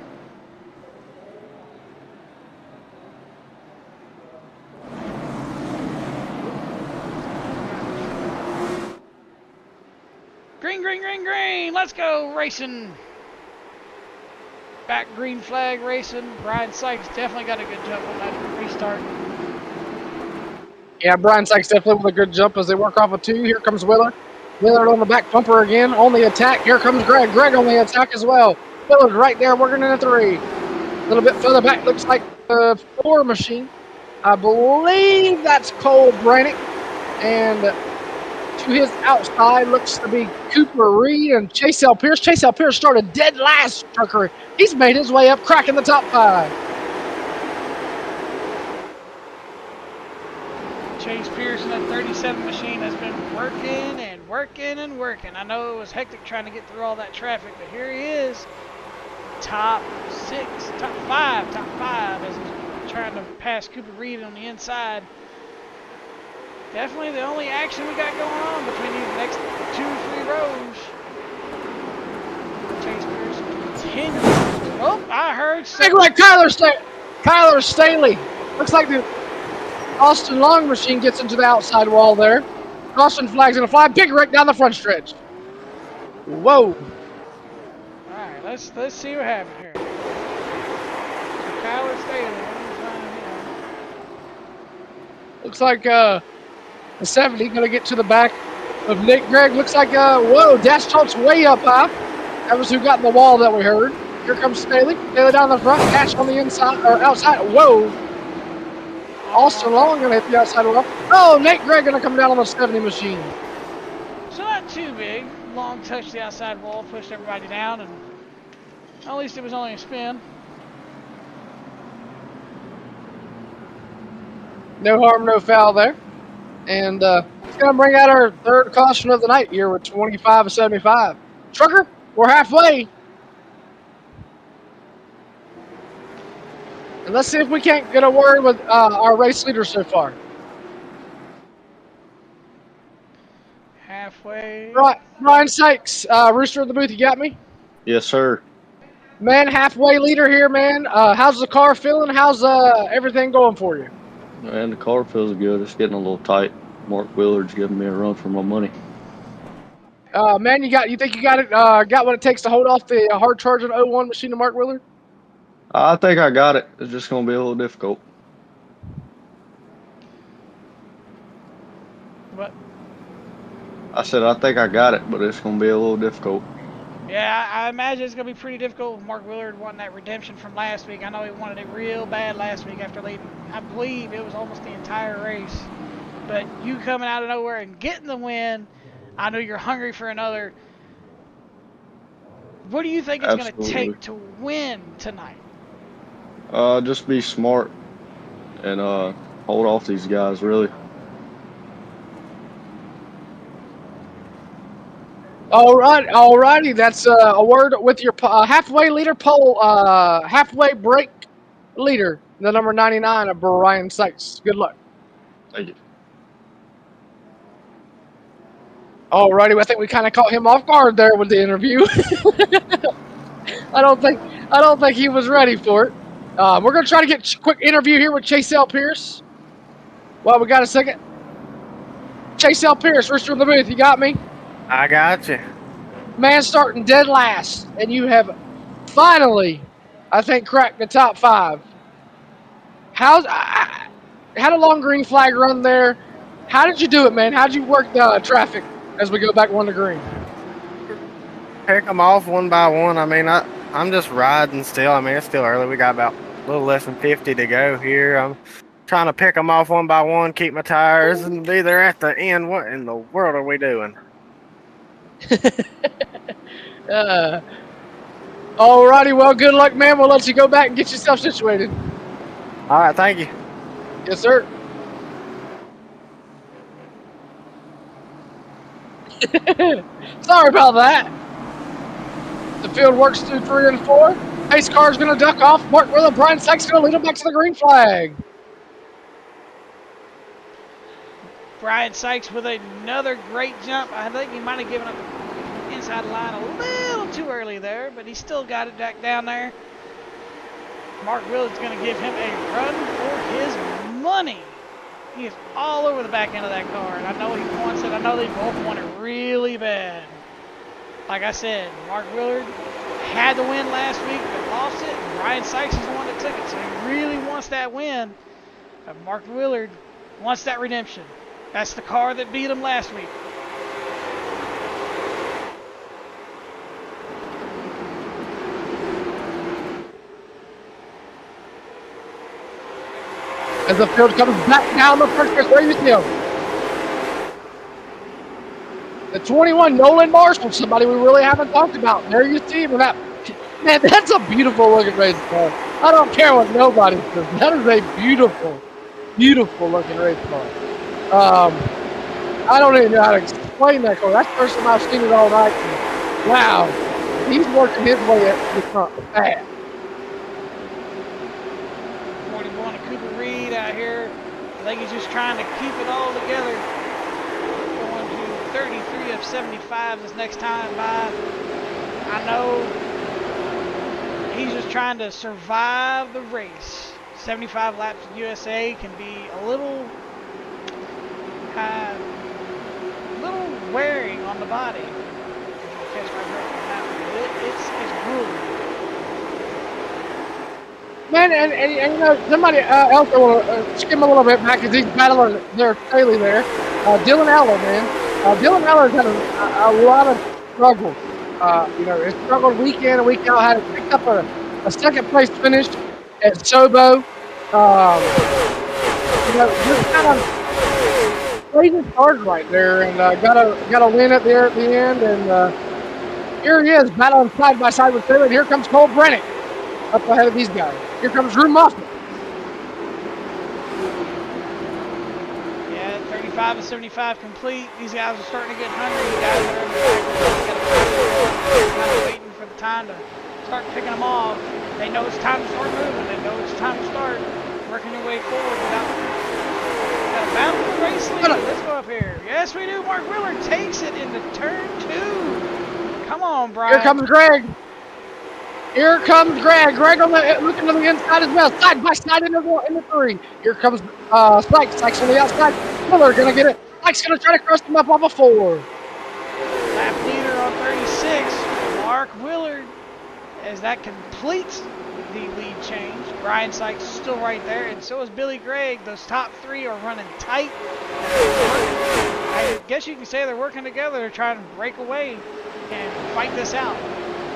Green, green, green, green. Let's go racing. Back green flag racing. Brian Sykes definitely got a good jump on that restart. Yeah, Brian Sykes definitely with a good jump as they work off of 2. Here comes Willard. Willard on the back bumper again on the attack. Here comes Greg. Greg on the attack as well. Willard right there working in a 3. A little bit further back looks like the 4 machine. I believe that's Cole Brannick. And to his outside looks to be Cooper Reed and Chase L. Pierce. Chase L. Pierce started dead last, trucker. He's made his way up, cracking the top 5. Chase Pierce in that 37 machine has been working and working and working. I know it was hectic trying to get through all that traffic, but here he is. Top 5 as he's trying to pass Cooper Reed on the inside. Definitely the only action we got going on between these next 2 or 3 rows. Chase Pierce continues. Oh, I heard Big like Kyler Staley. Looks like the Austin Long machine gets into the outside wall there. Caution flag's gonna fly. Big wreck down the front stretch. Whoa. Alright, let's see what happens here. So Kyler Staley. Looks like the 70 gonna get to the back of Nick Gregg. Looks like whoa, Dash Talk's way up high. That was who got in the wall that we heard. Here comes Staley. Staley down the front. Dash on the inside or outside. Whoa. Austin Long gonna hit the outside wall. Oh, Nate Gregg gonna come down on the 70 machine. So not too big. Long touched the outside wall, pushed everybody down, and at least it was only a spin. No harm, no foul there. And it's going to bring out our 3rd caution of the night here with 25 of 75. Trucker, we're halfway. And let's see if we can't get a word with our race leader so far. Halfway. Right, Brian Sykes, Rooster in the booth, you got me? Yes, sir. Man, halfway leader here, man. How's the car feeling? How's everything going for you? And the car feels good. It's getting a little tight. Mark Willard's giving me a run for my money. Man, you think you got it? Got what it takes to hold off the hard charging 01 machine to Mark Willard? I think I got it. It's just going to be a little difficult. What? I said I think I got it, but it's going to be a little difficult. Yeah, I imagine it's going to be pretty difficult with Mark Willard wanting that redemption from last week. I know he wanted it real bad last week after leading, I believe it was almost the entire race. But you coming out of nowhere and getting the win, I know you're hungry for another. What do you think it's going to Absolutely. take to win tonight? Just be smart and hold off these guys, really. All righty. That's a word with your halfway leader poll, halfway break leader, the number 99 of Brian Sykes. Good luck. Thank you. All righty. I think we kind of caught him off guard there with the interview. I don't think he was ready for it. We're gonna try to get a quick interview here with Chase L. Pierce. Well, we got a second. Chase L. Pierce, Rooster in the booth. You got me? I got you. Man starting dead last, and you have finally, I think, cracked the top 5. Had a long green flag run there. How did you do it, man? How did you work the traffic as we go back 1 to green? Pick them off one by one. I mean, I'm just riding still. I mean, it's still early. We got about a little less than 50 to go here. I'm trying to pick them off one by one, keep my tires, and be there at the end. What in the world are we doing? All righty. Well, good luck, man. We'll let you go back and get yourself situated. All right, thank you. Yes, sir. Sorry about that. The field works through 3 and 4. Pace car's going to duck off. Mark Willard, Brian Sykes going to lead him back to the green flag. Brian Sykes with another great jump. I think he might have given up the inside line a little too early there, but he still got it back down there. Mark Willard's going to give him a run for his money. He is all over the back end of that car, and I know he wants it. I know they both want it really bad. Like I said, Mark Willard had the win last week but lost it, and Brian Sykes is the one that took it, so he really wants that win. But Mark Willard wants that redemption. That's the car that beat him last week. As the field comes back down the first race, where you see him? The 21, Nolan Marshall, somebody we really haven't talked about. There you see him. Man, that's a beautiful looking race car. I don't care what nobody says. That is a beautiful, beautiful looking race car. I don't even know how to explain that car. That's the first time I've seen it all night. Wow, he's working his way at the front fast. 41 of Cooper Reed out here. I think he's just trying to keep it all together. Going to 33 of 75 this next time by. I know he's just trying to survive the race. 75 laps in USA can be a little wearing on the body. Catch my breath on that one. It's grueling. Man, and you know, somebody else I want to skim a little bit back as he's battling there, Staley there. Dylan Eller, man. Dylan Eller's had a lot of struggles. You know, he struggled week in and week out. Had picked up a second place finish at Sobo. You know, just kind of played his cards right there and got a win at the end. And here he is battling side by side with Taylor. And here comes Cole Brennick up ahead of these guys. Here comes Drew Muffin. Yeah, 35 and 75 complete. These guys are starting to get hungry. You guys are in the back. Kind of waiting for the time to start picking them off. They know it's time to start moving. They know it's time to start working your way forward without bound for the race lead. Let's go up here. Yes, we do. Mark Willard takes it into turn 2. Come on, Brian. Here comes Greg. Here comes Greg. Greg looking to the inside as well. Side by side in the 3. Here comes Sykes. Sykes on the outside. Willard going to get it. Sykes going to try to cross him up off a 4. Lap leader on 36. Mark Willard, as that completes the lead change. Brian Sykes is still right there, and so is Billy Gregg. Those top 3 are running tight. I guess you can say they're working together to try and break away and fight this out.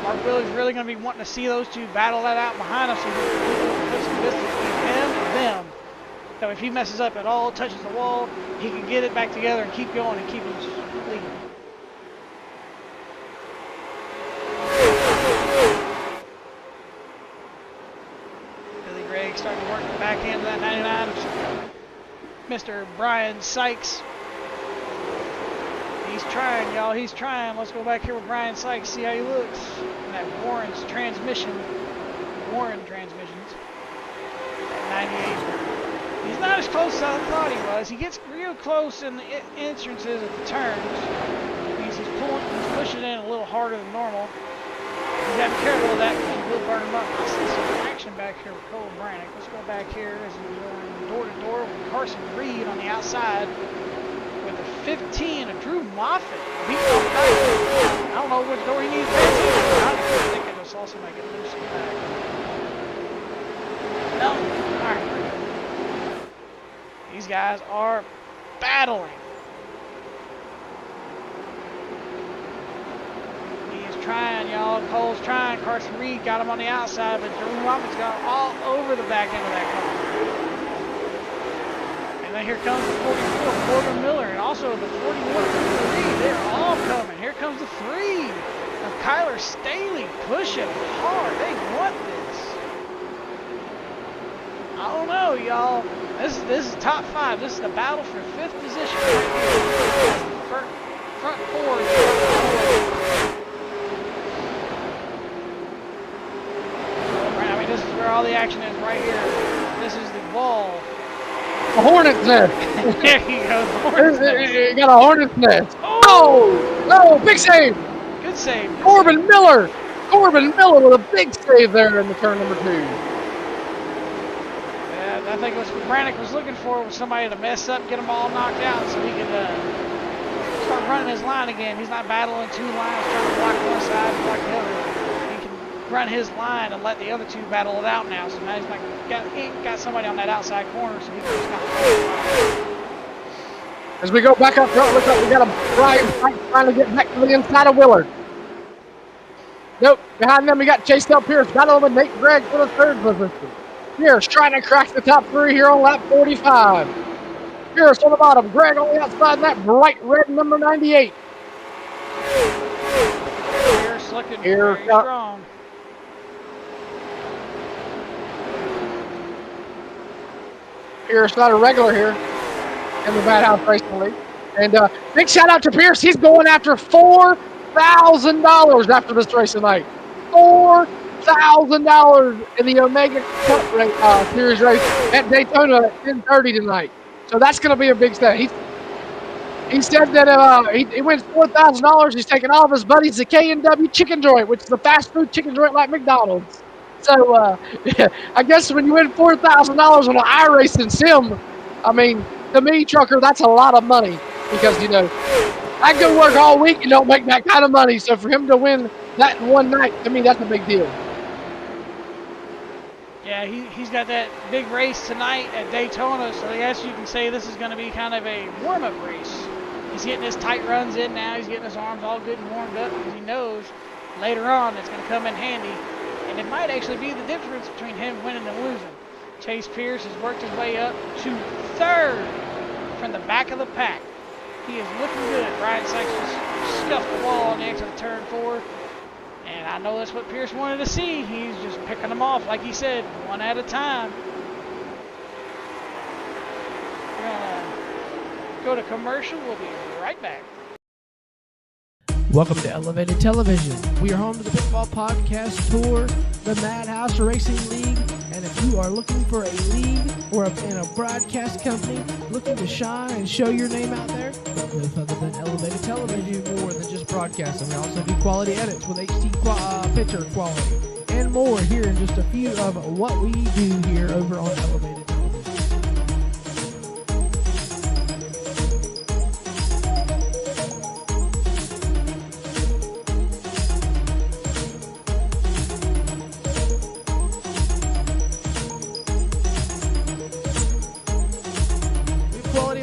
Mark Willie's really going to be wanting to see those two battle that out behind us so he can put some distance between him and them. So if he messes up at all, touches the wall, he can get it back together and keep going and keep his lead. Billy Gregg starting to work the back end of that 99. Mr. Brian Sykes. He's trying, y'all. He's trying. Let's go back here with Brian Sykes, see how he looks. And that Warren's transmission. Warren transmissions. At 98. He's not as close as I thought he was. He gets real close in the entrances of the turns. He's pushing in a little harder than normal. He's got to be careful of that because he will burn him up. I see some action back here with Cole Brannick. Let's go back here as he's going door to door with Carson Reed on the outside. With a 15 of Drew Moffitt beating off the back. I don't know which door he needs to pay attention. I think I just saw somebody get loose in the back. No. Alright. These guys are battling. He is trying, y'all. Cole's trying. Carson Reed got him on the outside, but Drew Moffitt's got all over the back end of that car. And here comes the 44, Corbin Miller, and also the 41 3. They're all coming. Here comes the 3 of Kyler Staley pushing hard. They want this. I don't know, y'all. This is top 5. This is the battle for 5th position right here. Front 4. I mean, this is where all the action is right here. This is the ball. A hornet's nest. There you go. Hornet's nest. You got a hornet's nest. Oh, big save. Good save. Corbin Miller. Corbin Miller with a big save there in the turn number 2. Yeah, I think what Brannick was looking for was somebody to mess up, get them all knocked out so he could start running his line again. He's not battling 2 lines, trying to block one side and block the other. He can run his line and let the other 2 battle it out now. So now he got somebody on that outside corner, so he can just kind of. As we go back up front, looks like we got a Brian trying to get back to the inside of Willard. Nope, behind them we got Chase Del Pierce battling with Nate Gregg for the 3rd position. Pierce trying to crack the top 3 here on lap 45. Pierce on the bottom, Gregg on the outside, that bright red number 98. Pierce looking very strong. Pierce not a regular here in the Madhouse Racing League. And big shout out to Pierce. He's going after $4,000 after this race tonight. $4,000 in the Omega Cup Series race at Daytona at 10:30 tonight. So that's going to be a big step. He said that he wins $4,000. He's taking all of his buddies to K&W Chicken Joint, which is the fast food chicken joint like McDonald's. So I guess when you win $4,000 on an iRacing sim, I mean, to me, trucker, that's a lot of money because, you know, I go work all week and don't make that kind of money. So for him to win that in one night, to me, that's a big deal. Yeah, he's got that big race tonight at Daytona, so I guess you can say this is going to be kind of a warm-up race. He's getting his tight runs in now. He's getting his arms all good and warmed up because he knows later on it's going to come in handy. And it might actually be the difference between him winning and losing. Chase Pierce has worked his way up to 3rd from the back of the pack. He is looking good. Brian Sykes just scuffed the wall on the exit of turn 4. And I know that's what Pierce wanted to see. He's just picking them off, like he said, one at a time. We're going to go to commercial. We'll be right back. Welcome to Elevated Television. We are home to the Pitfall Podcast Tour, the Madhouse Racing League, and if you are looking for a league or in a broadcast company looking to shine and show your name out there, look no further than Elevated Television. We do more than just broadcasting. We also do quality edits with HD picture quality and more. Here in just a few of what we do here over on Elevated Television.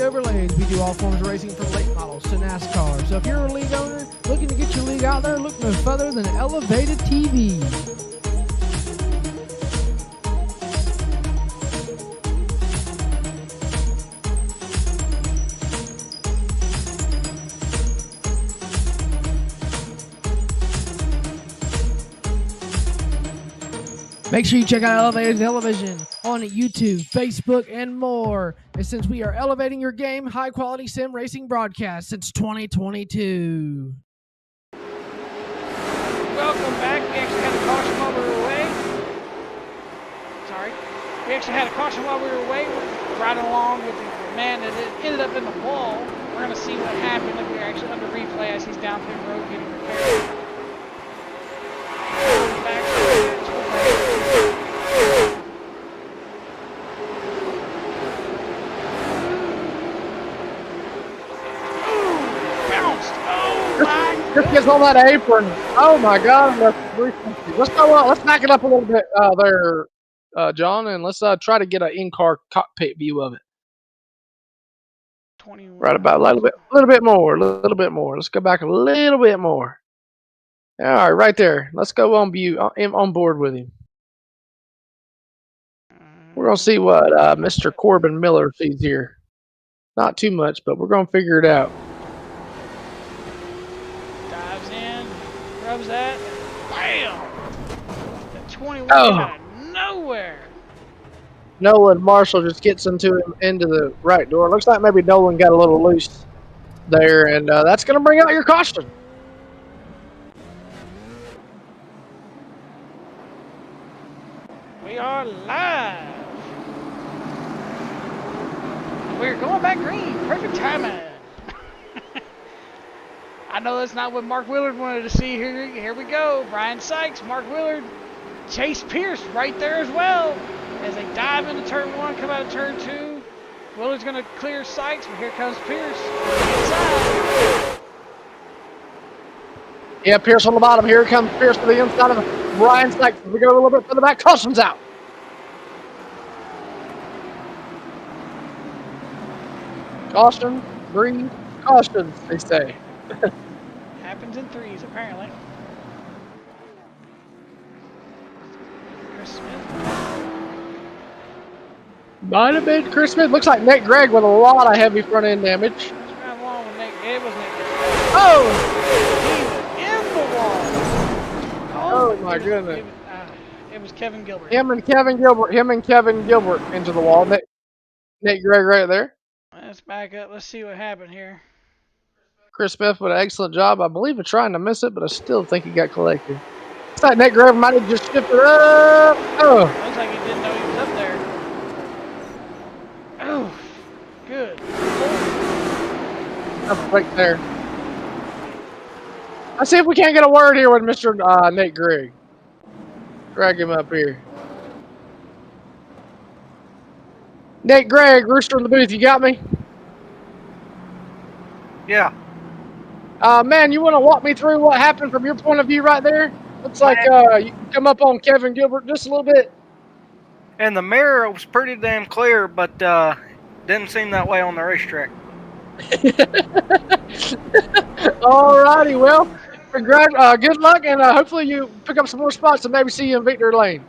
Overlays. We do all forms of racing from late models to NASCAR. So if you're a league owner Looking to get your league out there? Look no further than Elevated TV. Make sure you check out Elevated Television on YouTube, Facebook, and more. And since we are elevating your game, high-quality sim racing broadcast since 2022. Welcome back. We actually had a caution while we were away. Sorry. We actually had a caution while we were away. We're riding along with the man that ended up in the wall. We're going to see what happened if we are actually under replay as he's down pit road getting repaired. Back Just gets on that apron. Oh my God! Let's go. Let's back it up a little bit there, John, and let's try to get an in-car cockpit view of it. 21. Right about a little bit more. Let's go back a little bit more. All right, right there. Let's go on view. On board with him. We're gonna see what Mr. Corbin Miller sees here. Not too much, but we're gonna figure it out. Dives in, rubs that, bam! The 21 out of nowhere. Nolan Marshall just gets into the right door. Looks like maybe Nolan got a little loose there, and that's gonna bring out your caution. We are live. We're going back green. Perfect timing. I know that's not what Mark Willard wanted to see here. Here we go. Brian Sykes, Mark Willard, Chase Pierce right there as well. As they dive into turn 1, come out of turn 2. Willard's going to clear Sykes, but here comes Pierce. Inside. Yeah, Pierce on the bottom. Here comes Pierce to the inside of Brian Sykes. We go a little bit further back. Caution's out. Caution, green, caution, they say. Happens in threes, apparently. Chris Smith. Might have been Chris Smith. Looks like Nate Gregg with a lot of heavy front end damage. Let's drive along with Nick. It was Nick. Oh! He was in the wall. Oh my goodness. It was Kevin Gilbert. Him and Kevin Gilbert into the wall. Nate Gregg right there. Let's back up. Let's see what happened here. Chris Smith with an excellent job, I believe, of trying to miss it, but I still think he got collected. Looks like Nate Gregg might have just shifted up. Oh. Looks like he didn't know he was up there. Oh, good. Up right there. Let's see if we can't get a word here with Mr. Nate Gregg. Drag him up here. Nate Gregg, Rooster in the booth, you got me? Yeah. Man, you want to walk me through what happened from your point of view right there? Looks like you can come up on Kevin Gilbert just a little bit. And the mirror was pretty damn clear, but didn't seem that way on the racetrack. Alrighty, well, good luck, and hopefully you pick up some more spots and maybe see you in Victory Lane.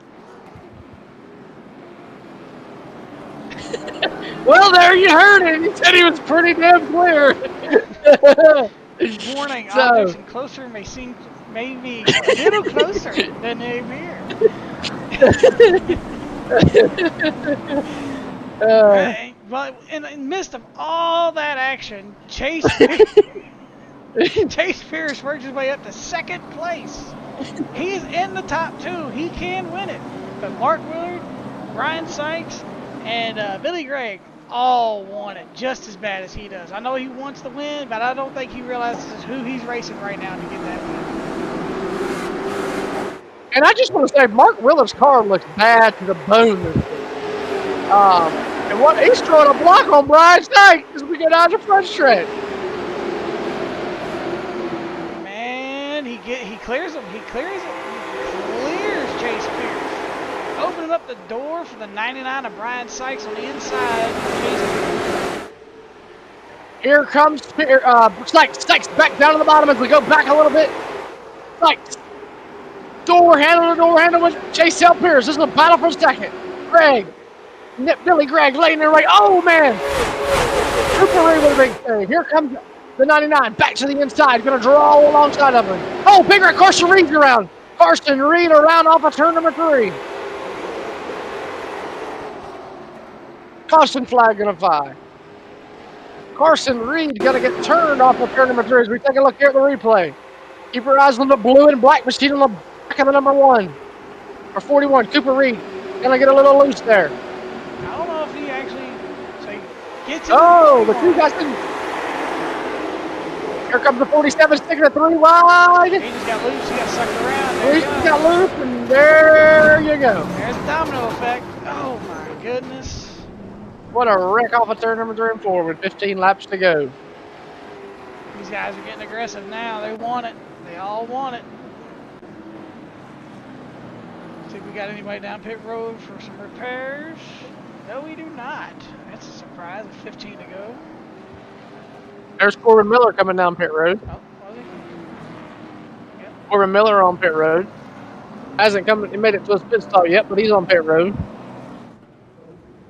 Well, there you heard it. He said he was pretty damn clear. Warning, objects closer may be a little closer than they appear. But in the midst of all that action, Chase Pierce works his way up to second place. He's in the top 2. He can win it. But Mark Willard, Brian Sykes, and Billy Gregg all want it just as bad as he does. I know he wants to win, but I don't think he realizes who he's racing right now to get that win. And I just want to say, Mark Willard's car looks bad to the bone. And what he's throwing a block on Brian Sykes as we get out of the front stretch. Man, he clears him. He clears Chase Pierce. Opening up the door for the 99 of Brian Sykes on the inside. Here comes Sykes back down to the bottom as we go back a little bit. Sykes. Door handle with Chase L. Pierce. This is a battle for second. Greg. Billy Gregg laying there right. Oh, man. Cooper Reed with a big save. Here comes the 99. Back to the inside. Going to draw alongside of him. Oh, bigger. Carson Reed's around. Carson Reed around off of turn number 3. Caution flag going to fly. Carson Reed going to get turned off of turn number 3 as we take a look here at the replay. Keep your eyes on the blue and black machine on the back of the number 1. Or 41. Cooper Reed going to get a little loose there. I don't know if he actually gets it. Oh, the 2 guys didn't. Here comes the 47, sticking a 3 wide. He just got loose. He got sucked around. He just got loose, and there you go. There's the domino effect. Oh, my goodness. What a wreck off of turn number 3 and 4 with 15 laps to go. These guys are getting aggressive now. They want it. They all want it. See if we got anybody down pit road for some repairs. No, we do not. That's a surprise with 15 to go. There's Corbin Miller coming down pit road. Oh, was he? Yep. Corbin Miller on pit road. Hasn't come. He made it to his pit stop yet, but he's on pit road.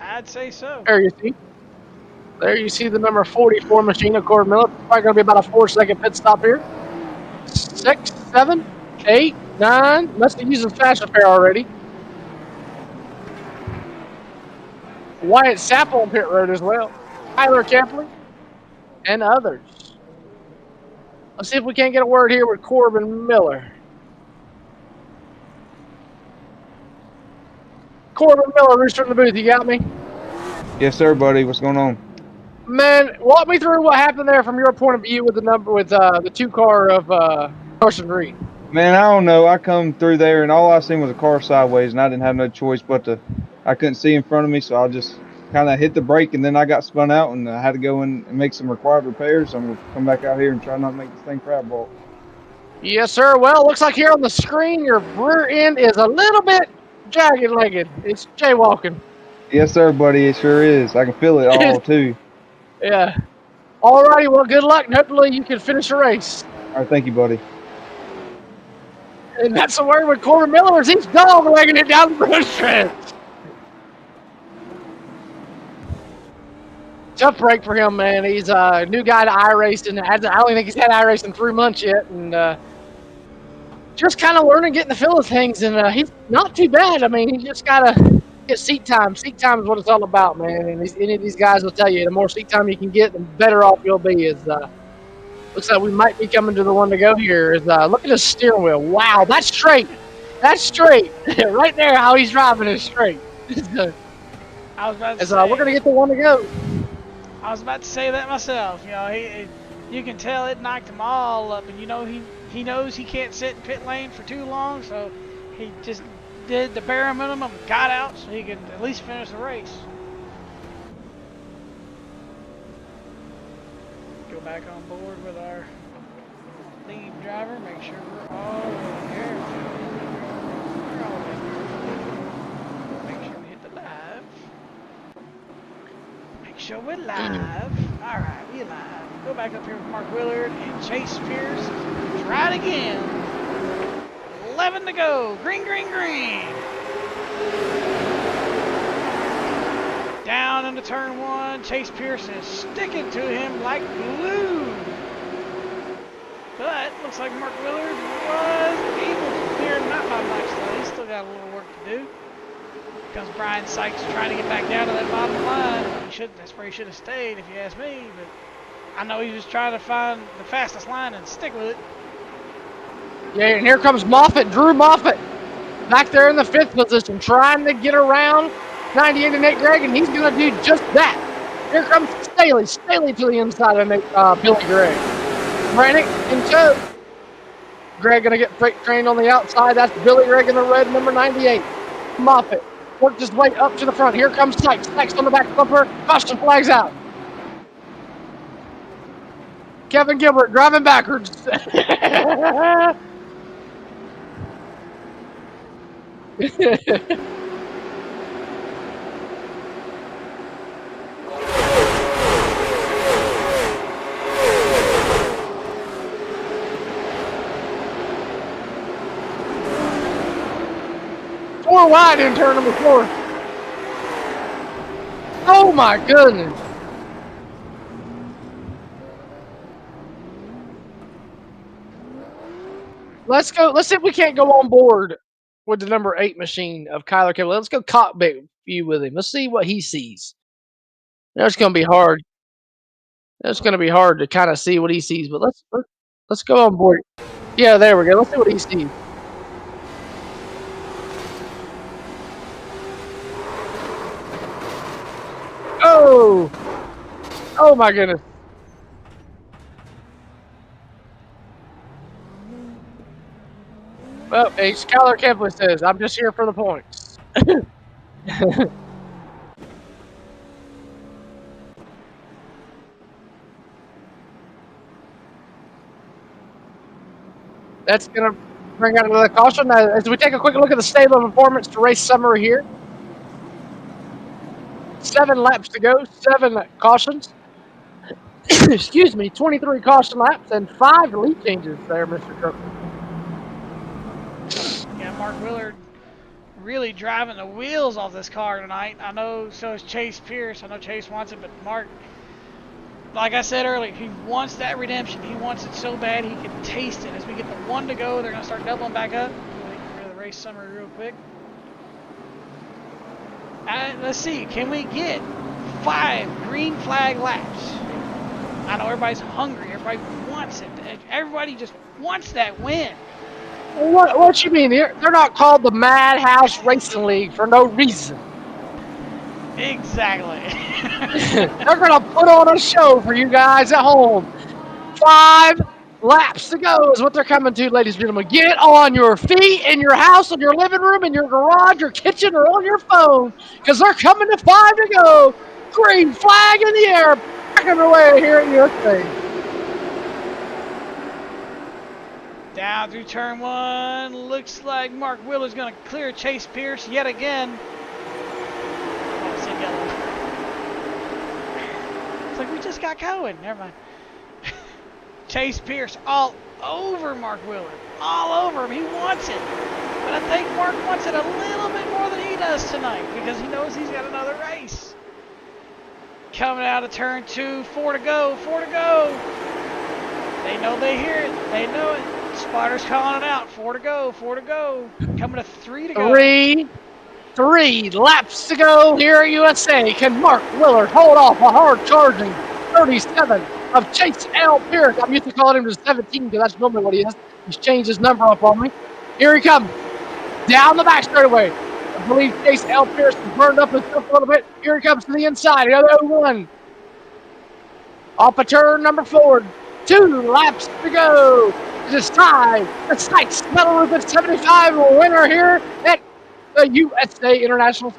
I'd say so. There you see. There you see the number 44 machine of Corbin Miller. Probably going to be about a 4-second pit stop here. 6, 7, 8, 9. Must have used his fast repair already. Wyatt Sapp on pit road as well. Tyler Kempley and others. Let's see if we can't get a word here with Corbin Miller. Corbin Miller, Rooster in the booth. You got me? Yes, sir, buddy. What's going on? Man, walk me through what happened there from your point of view with the 2 car of Carson Reed. Man, I don't know. I come through there, and all I seen was a car sideways, and I didn't have no choice but to. I couldn't see in front of me, so I just kind of hit the brake, and then I got spun out, and I had to go in and make some required repairs. So I'm going to come back out here and try not to make this thing crab walk. Yes, sir. Well, it looks like here on the screen, your rear end is a little bit jagged-legged. It's jaywalking. Yes, sir, buddy. It sure is. I can feel it all, too. Yeah. All righty. Well, good luck, and hopefully you can finish the race. All right, thank you, buddy. And that's the word with Corbin Miller as he's dog-legging it down the road stretch. Tough break for him, man. He's a new guy to iRacing. I don't think he's had iRacing 3 months yet, and just kind of learning, getting the feel of things. And he's not too bad. I mean, he just gotta get seat time. Seat time is what it's all about, man. And any of these guys will tell you, the more seat time you can get, the better off you'll be. Looks like we might be coming to the one to go here. Look at his steering wheel. Wow, that's straight. That's straight. Right there, how he's driving is straight. I was about to say, we're gonna get the one to go. I was about to say that myself. You know, you can tell it knocked him all up, and you know he knows he can't sit in pit lane for too long, so he just did the bare minimum, got out so he could at least finish the race. Go back on board with our lead driver. Make sure we're all there. We're all there. Make sure we hit the live. Make sure we're live. All right, we're live. Go back up here with Mark Willard and Chase Pierce. Try it again. 11 to go. Green, green, green. Down into turn 1. Chase Pierce is sticking to him like glue. But looks like Mark Willard was able to clear, not by much though. He's still got a little work to do. Comes Brian Sykes trying to get back down to that bottom line. That's where he should have stayed if you ask me, but I know he was trying to find the fastest line and stick with it. Yeah, and here comes Moffitt, Drew Moffitt, back there in the 5th position, trying to get around 98 and Nate Gregg, and he's going to do just that. Here comes Staley to the inside of Billy Gregg. Brannick in tow. Gregg going to get freight trained on the outside. That's Billy Gregg in the red, number 98. Moffitt worked his way up to the front. Here comes Sykes. Sykes on the back bumper. Caution flags out. Kevin Gilbert driving backwards. know why I didn't turn number 4. Oh my goodness. Let's go. Let's see if we can't go on board with the number 8 machine of Kyler Kemble. Let's go cockpit view with him. Let's see what he sees. That's going to be hard. That's going to be hard to kind of see what he sees, but let's go on board. Yeah, there we go. Let's see what he sees. Oh! Oh my goodness. Well, Skylar Kemble says, I'm just here for the points. That's going to bring out another caution. As we take a quick look at the stable performance to race summary here. 7 laps to go, 7 cautions. Excuse me, 23 caution laps and 5 lead changes there, Mr. Kirk. Yeah, Mark Willard really driving the wheels off this car tonight. I know so is Chase Pierce. I know Chase wants it, but Mark, like I said earlier, he wants that redemption. He wants it so bad he can taste it. As we get the 1 to go, they're going to start doubling back up. Get rid of the race summary real quick. Let's see, can we get 5 green flag laps? I know everybody's hungry. Everybody wants it. Everybody just wants that win. What you mean? They're not called the Madhouse Racing League for no reason. Exactly. They're going to put on a show for you guys at home. 5 laps to go is what they're coming to, ladies and gentlemen. Get on your feet in your house, in your living room, in your garage, your kitchen, or on your phone, because they're coming to 5 to go. Green flag in the air, backing away here at USA. Down through turn 1. Looks like Mark Willard's going to clear Chase Pierce yet again. Oh, it's in yellow. It's like we just got going. Never mind. Chase Pierce all over Mark Willard. All over him. He wants it. But I think Mark wants it a little bit more than he does tonight because he knows he's got another race. Coming out of turn 2. 4 to go. 4 to go. They know they hear it. They know it. Spotter's calling it out. 4 to go. 4 to go. Coming to 3 to go. 3 laps to go here at USA. Can Mark Willard hold off a hard charging 37 of Chase L. Pierce? I'm used to calling him to 17 because that's normally what he is. He's changed his number up on me. Here he comes. Down the back straightaway. I believe Chase L. Pierce has burned up himself a little bit. Here he comes to the inside. Another 1. Off of turn number 4. 2 laps to go. It is tied. The Sykes Metal Roof at 75 winner here at the USA International. 2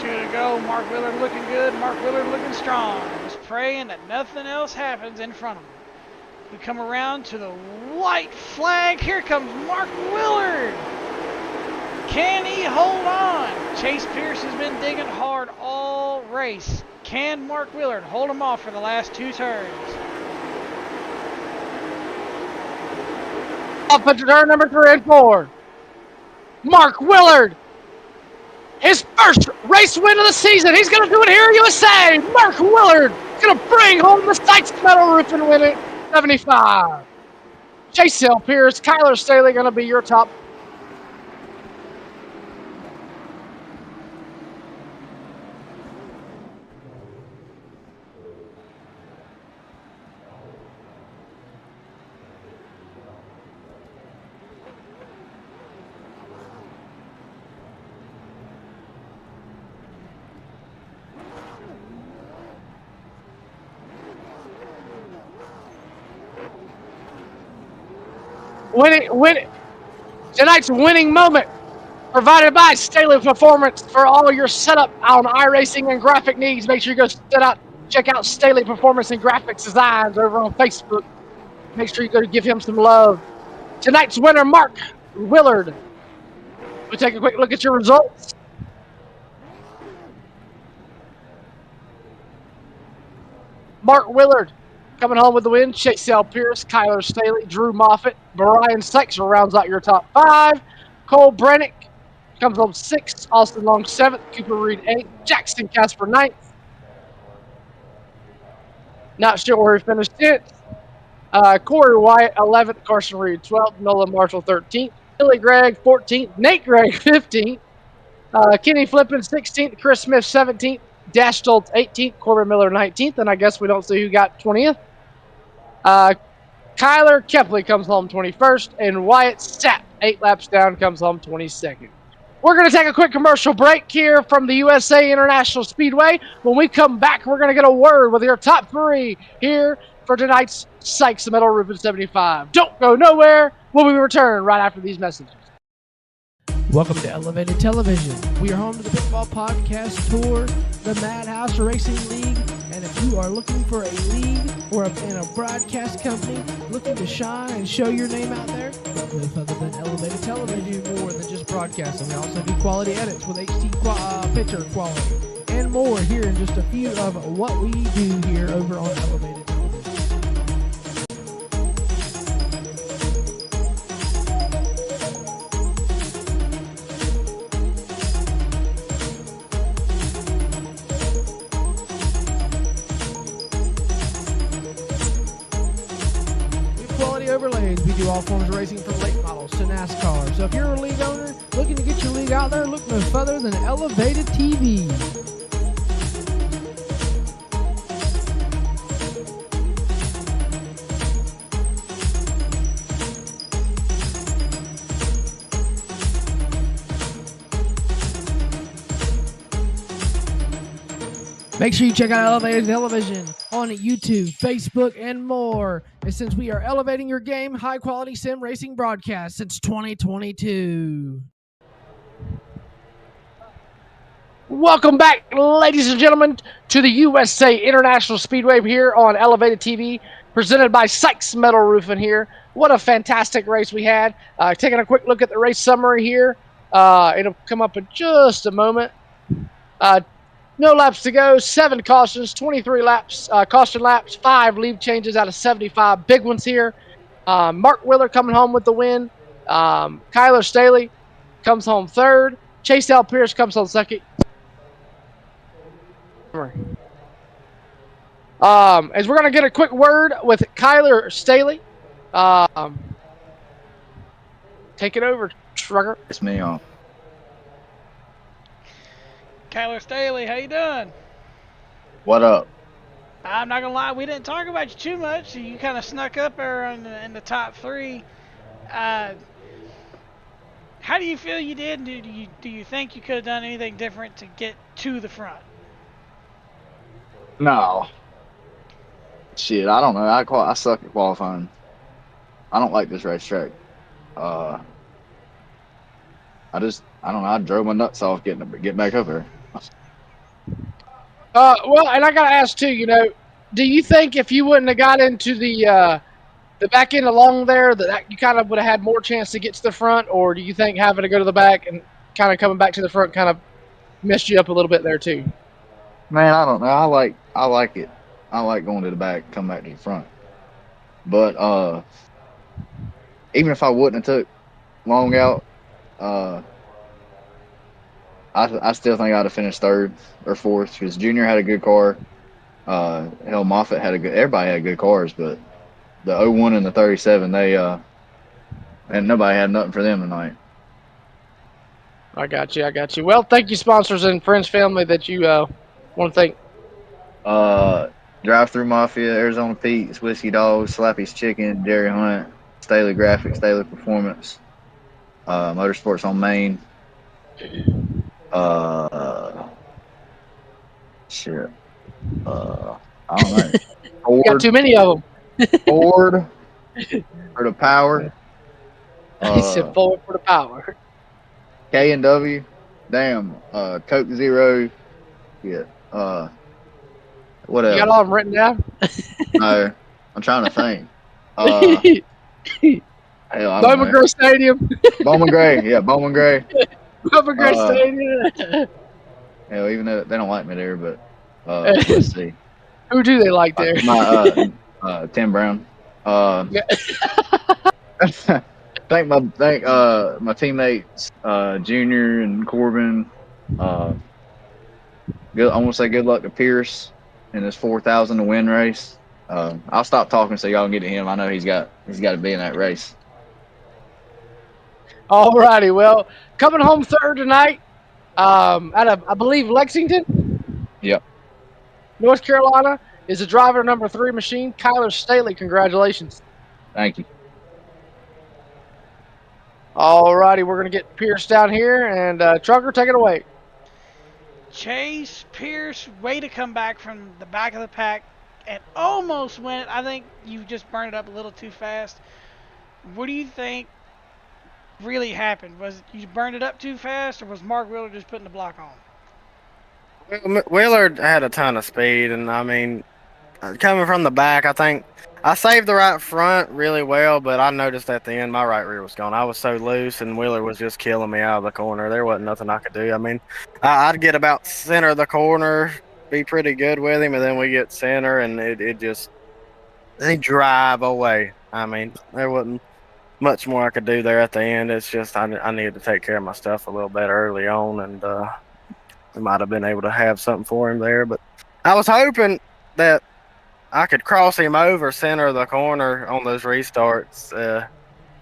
to go. Mark Willard looking good. Mark Willard looking strong. Just praying that nothing else happens in front of him. We come around to the white flag. Here comes Mark Willard. Can he hold on? Chase Pierce has been digging hard all race. Can Mark Willard hold him off for the last 2 turns? Up into turn number 3 and 4. Mark Willard. His first race win of the season. He's going to do it here at USA. Mark Willard going to bring home the Sykes Metal Roof and win it 75. Chase L. Pierce, Kyler Staley going to be your top. Tonight's winning moment provided by Staley Performance for all your setup on iRacing and graphic needs. Make sure you go check out Staley Performance and Graphics Designs over on Facebook. Make sure you go give him some love. Tonight's winner, Mark Willard. We'll take a quick look at your results. Mark Willard coming home with the win. Chase L. Pierce, Kyler Staley, Drew Moffitt, Brian Sykes rounds out your top 5. Cole Brennick comes home 6th. Austin Long 7th. Cooper Reed 8th. Jackson Casper 9th. Not sure where he finished 10th. Corey Wyatt 11th. Carson Reed 12th. Nolan Marshall 13th. Billy Gregg 14th. Nate Gregg 15th. Kenny Flippin 16th. Chris Smith 17th. Dash Stoltz 18th. Corbin Miller 19th. And I guess we don't see who got 20th. Kyler Kepley comes home 21st. And Wyatt Sapp, 8 laps down, comes home 22nd. We're going to take a quick commercial break here from the USA International Speedway. When we come back, we're going to get a word with your top 3 here for tonight's Sykes Metal Roofing 75. Don't go nowhere. We'll be returned right after these messages. Welcome to Elevated Television. We are home to the Pitfall Podcast Tour, the Madhouse Racing League, and if you are looking for a league or in a broadcast company looking to shine and show your name out there, look no further than Elevated Television. We do more than just broadcasting. We also do quality edits with HD picture quality and more here in just a few of what we do here over on Elevated Television. Overlays. We do all forms of racing from late models to NASCAR. So if you're a league owner looking to get your league out there, look no further than Elevated TV. Make sure you check out Elevated Television on YouTube, Facebook, and more. And since we are elevating your game, high-quality sim racing broadcast since 2022. Welcome back, ladies and gentlemen, to the USA International Speedway here on Elevated TV, presented by Sykes Metal Roofing here. What a fantastic race we had. Taking a quick look at the race summary here. It'll come up in just a moment. No laps to go, 7 cautions, 23 laps, caution laps, 5 lead changes out of 75 big ones here. Mark Willer coming home with the win. Kyler Staley comes home 3rd. Chase L. Pierce comes home 2nd. As we're going to get a quick word with Kyler Staley. Take it over, Trucker. It's me on. Kyler Staley, how you doing? What up? I'm not gonna lie, we didn't talk about you too much. You kind of snuck up there in the top 3. How do you feel you did? Do you think you could have done anything different to get to the front? No. Shit, I don't know. I suck at qualifying. I don't like this racetrack. I don't know. I drove my nuts off getting back up here. Well, and I gotta ask too. Do you think if you wouldn't have got into the back end along there, that you kind of would have had more chance to get to the front, or do you think having to go to the back and kind of coming back to the front kind of messed you up a little bit there too? Man, I don't know. I like it. I like going to the back, come back to the front. But even if I wouldn't have took long out, I still think I'd have finished 3rd or 4th because Junior had a good car. Hell, Moffitt had everybody had good cars, but the 01 and the 37, and nobody had nothing for them tonight. I got you. Well, thank you, sponsors and friends, family that you want to thank. Drive Through Mafia, Arizona Pete's, Whiskey Dogs, Slappy's Chicken, Dairy Hunt, Staley Graphics, Staley Performance, Motorsports on Main. Shit. I don't know. You got too many of them. Ford for the power. He said Ford for the power. K&W. Damn. Coke Zero. Yeah. What else? You got all of them written down? No. I'm trying to think. Hell, Bowman Gray Stadium. Bowman Gray. Yeah, Bowman Gray. Bowman Gray Stadium. Hell, even though they don't like me there, but let's see. Who do they like there? Tim Brown. Yeah. Thank my teammates, Junior and Corbin. Good. I want to say good luck to Pierce in his 4,000 to win race. I'll stop talking so y'all can get to him. I know he's got to be in that race. All righty. Well, coming home third tonight, out of I believe Lexington, Yep. North Carolina, is the driver number 3 machine, Kyler Staley. Congratulations. Thank you. All righty, we're gonna get Pierce down here, and Trucker, take it away. Chase Pierce, way to come back from the back of the pack and almost win it. I think you just burned it up a little too fast. What do you think really happened? Was you burned it up too fast, or was Mark Wheeler just putting the block on? Wheeler had a ton of speed, and I mean, coming from the back, I think I saved the right front really well, but I noticed at the end my right rear was gone. I was so loose, and Wheeler was just killing me out of the corner. There wasn't nothing I could do. I mean, I'd get about center of the corner, be pretty good with him, and then we get center, and it just they drive away. I mean, there wasn't much more I could do there at the end. It's just I needed to take care of my stuff a little bit early on, and we might have been able to have something for him there. But I was hoping that I could cross him over center of the corner on those restarts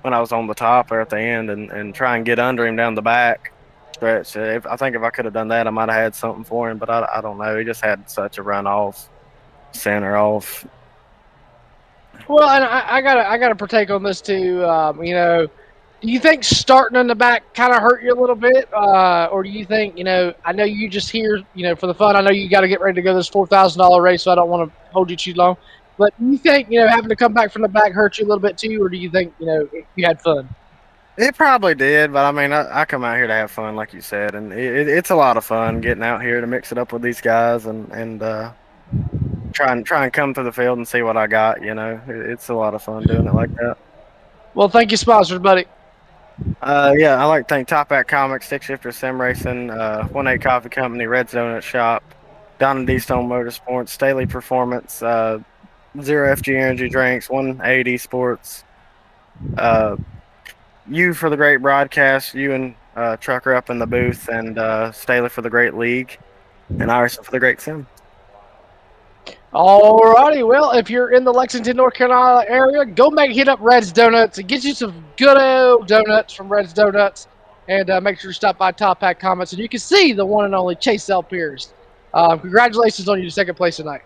when I was on the top or at the end, and try and get under him down the back stretch. I think if I could have done that, I might have had something for him. But I don't know. He just had such a run off, center off. Well, and I gotta partake on this too. Do you think starting in the back kind of hurt you a little bit, or do you think I know you just here for the fun. I know you got to get ready to go this $4,000 race, so I don't want to hold you too long. But do you think having to come back from the back hurt you a little bit too, or do you think you had fun? It probably did, but I mean, I come out here to have fun, like you said, and it's a lot of fun getting out here to mix it up with these guys and try and come to the field and see what I got. It's a lot of fun doing it like that. Well, thank you, sponsors, buddy. Yeah, I like to thank Top Hat Comics, Stick Shifter Sim Racing, 1-8 Coffee Company, Red's Donut Shop, Don and D Stone Motorsports, Staley Performance, Zero FG Energy Drinks, 180 Sports, you for the great broadcast, you and Trucker up in the booth, and Staley for the great league, and Iverson for the great sim. All righty. Well, if you're in the Lexington, North Carolina area, go hit up Red's Donuts and get you some good old donuts from Red's Donuts. And make sure to stop by Top Hat Comments, and you can see the one and only Chase L. Pierce. Congratulations on your second place tonight.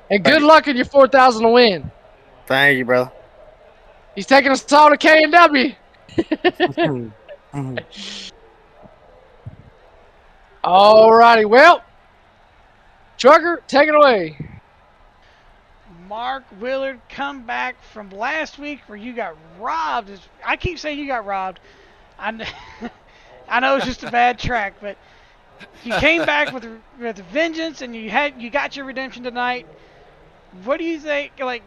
And good luck in your 4,000 to win. Thank you, brother. He's taking us all to K&W. All righty. Well, Trucker, take it away. Mark Willard come back from last week where you got robbed. I keep saying you got robbed. I know it's just a bad track, but you came back with vengeance, and you got your redemption tonight. What do you think? Like,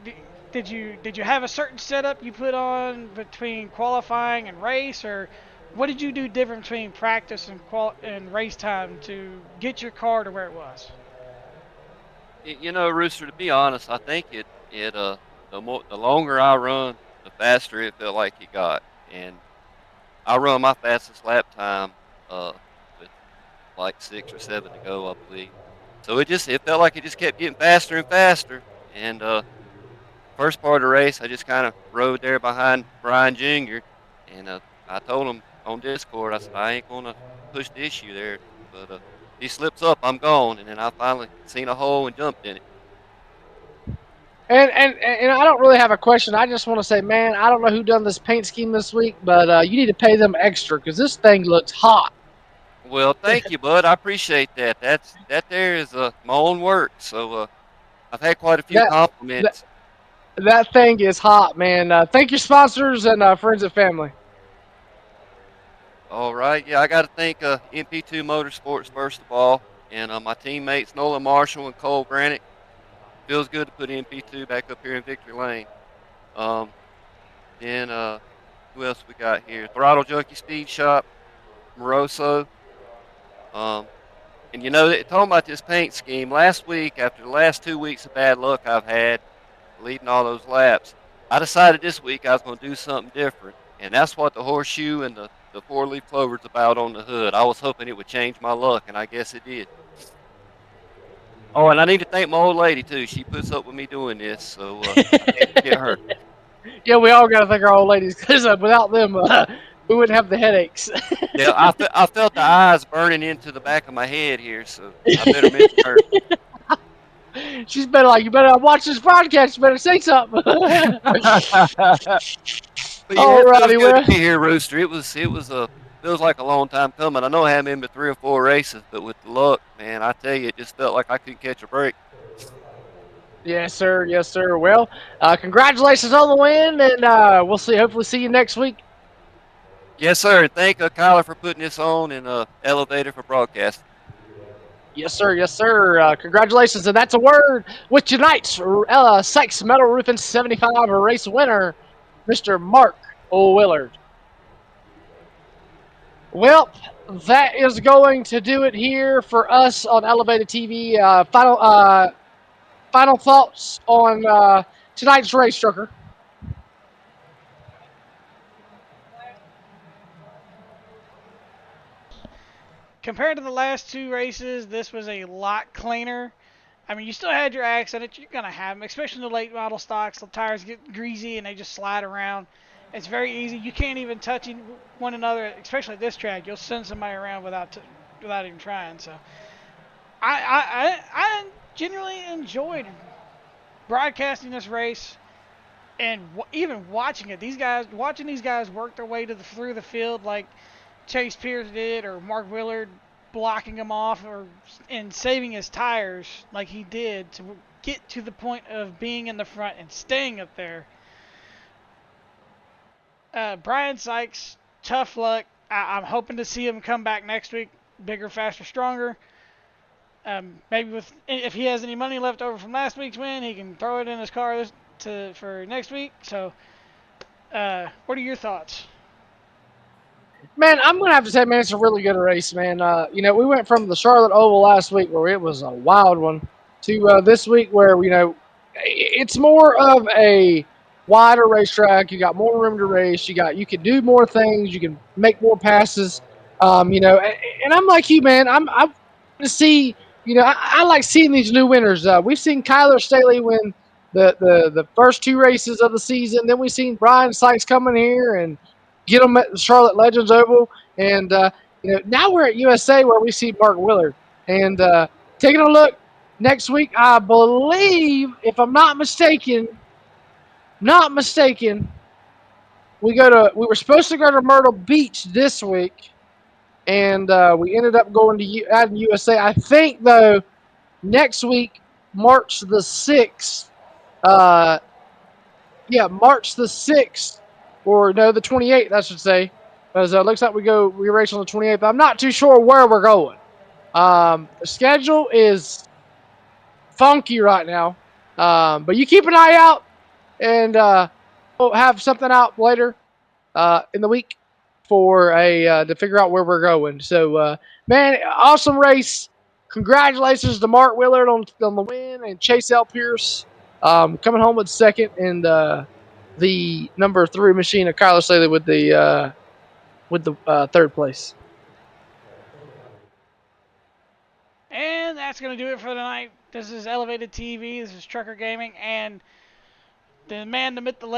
did you have a certain setup you put on between qualifying and race, or what did you do different between practice and race time to get your car to where it was? Rooster, to be honest, I think the longer I run, the faster it felt like it got. And I run my fastest lap time with like 6 or 7 to go, I believe. So it felt like it just kept getting faster and faster. And first part of the race, I just kind of rode there behind Brian Jr. And I told him on Discord, I said, I ain't going to push the issue there. But he slips up, I'm gone, and then I finally seen a hole and jumped in it. And I don't really have a question. I just want to say, man, I don't know who done this paint scheme this week, but you need to pay them extra because this thing looks hot. Well, thank you, bud. I appreciate that. That there is my own work. So I've had quite a few compliments. That thing is hot, man. Thank your sponsors and friends and family. All right. Yeah, I got to thank MP2 Motorsports, first of all, and my teammates Nolan Marshall and Cole Granick. Feels good to put MP2 back up here in Victory Lane. Then who else we got here? Throttle Junkie Speed Shop, Moroso. And talking about this paint scheme, last week, after the last 2 weeks of bad luck I've had, leading all those laps. I decided this week I was going to do something different, and that's what the horseshoe and the four-leaf clover's about on the hood. I was hoping it would change my luck, and I guess it did. Oh, and I need to thank my old lady too. She puts up with me doing this, so I can't forget her. Yeah, we all got to thank our old ladies because without them, we wouldn't have the headaches. Yeah, I felt the eyes burning into the back of my head here, so I better mention her. She's better like, you better watch this broadcast. You better say something. But yeah, it feels Alrighty, good to well. be here, Rooster. It was a feels like a long time coming. I know I haven't been to 3 or 4 races, but with the luck, man, I tell you, it just felt like I couldn't catch a break. Yes, sir. Yes, sir. Well, congratulations on the win, and we'll hopefully see you next week. Yes, sir. And thank Kyler for putting this on and Elevator for broadcast. Yes, sir. Yes, sir. Congratulations, and that's a word with tonight's Sykes Metal Roofing 75 race winner, Mr. Mark Willard. Well, that is going to do it here for us on Elevated TV. Final thoughts on tonight's race, Trucker. Compared to the last 2 races, this was a lot cleaner. I mean, you still had your accidents. You're going to have them, especially in the late model stocks. The tires get greasy and they just slide around. It's very easy. You can't even touch one another, especially at this track. You'll send somebody around without even trying. So I genuinely enjoyed broadcasting this race and even watching it. Watching these guys work their way through the field like Chase Pierce did, or Mark Willard blocking him off, and saving his tires like he did to get to the point of being in the front and staying up there. Brian Sykes, tough luck. I'm hoping to see him come back next week, bigger, faster, stronger. Maybe if he has any money left over from last week's win, he can throw it in his car for next week. So, what are your thoughts? Man, I'm going to have to say, man, it's a really good race, man. We went from the Charlotte Oval last week where it was a wild one to this week where, it's more of a wider racetrack. You got more room to race. You can do more things. You can make more passes. And I'm like you, man. I'm to see, I like seeing these new winners. We've seen Kyler Staley win the first 2 races of the season. Then we've seen Brian Sykes come in here and get them at the Charlotte Legends Oval. And, now we're at USA where we see Mark Willard. And taking a look next week, I believe, if I'm not mistaken, we were supposed to go to Myrtle Beach this week. And we ended up going to out in USA. I think, though, next week, March the 6th, March the 6th, or no, the 28th, I should say. Because it looks like we race on the 28th. I'm not too sure where we're going. The schedule is funky right now. But you keep an eye out, and we'll have something out later in the week for to figure out where we're going. So, man, awesome race. Congratulations to Mark Willard on the win, and Chase L. Pierce coming home with second, and the number 3 machine of Kyler Staley with the third place. And that's going to do it for tonight. This is Elevated TV. This is Trucker Gaming, and the man, the myth, the legend.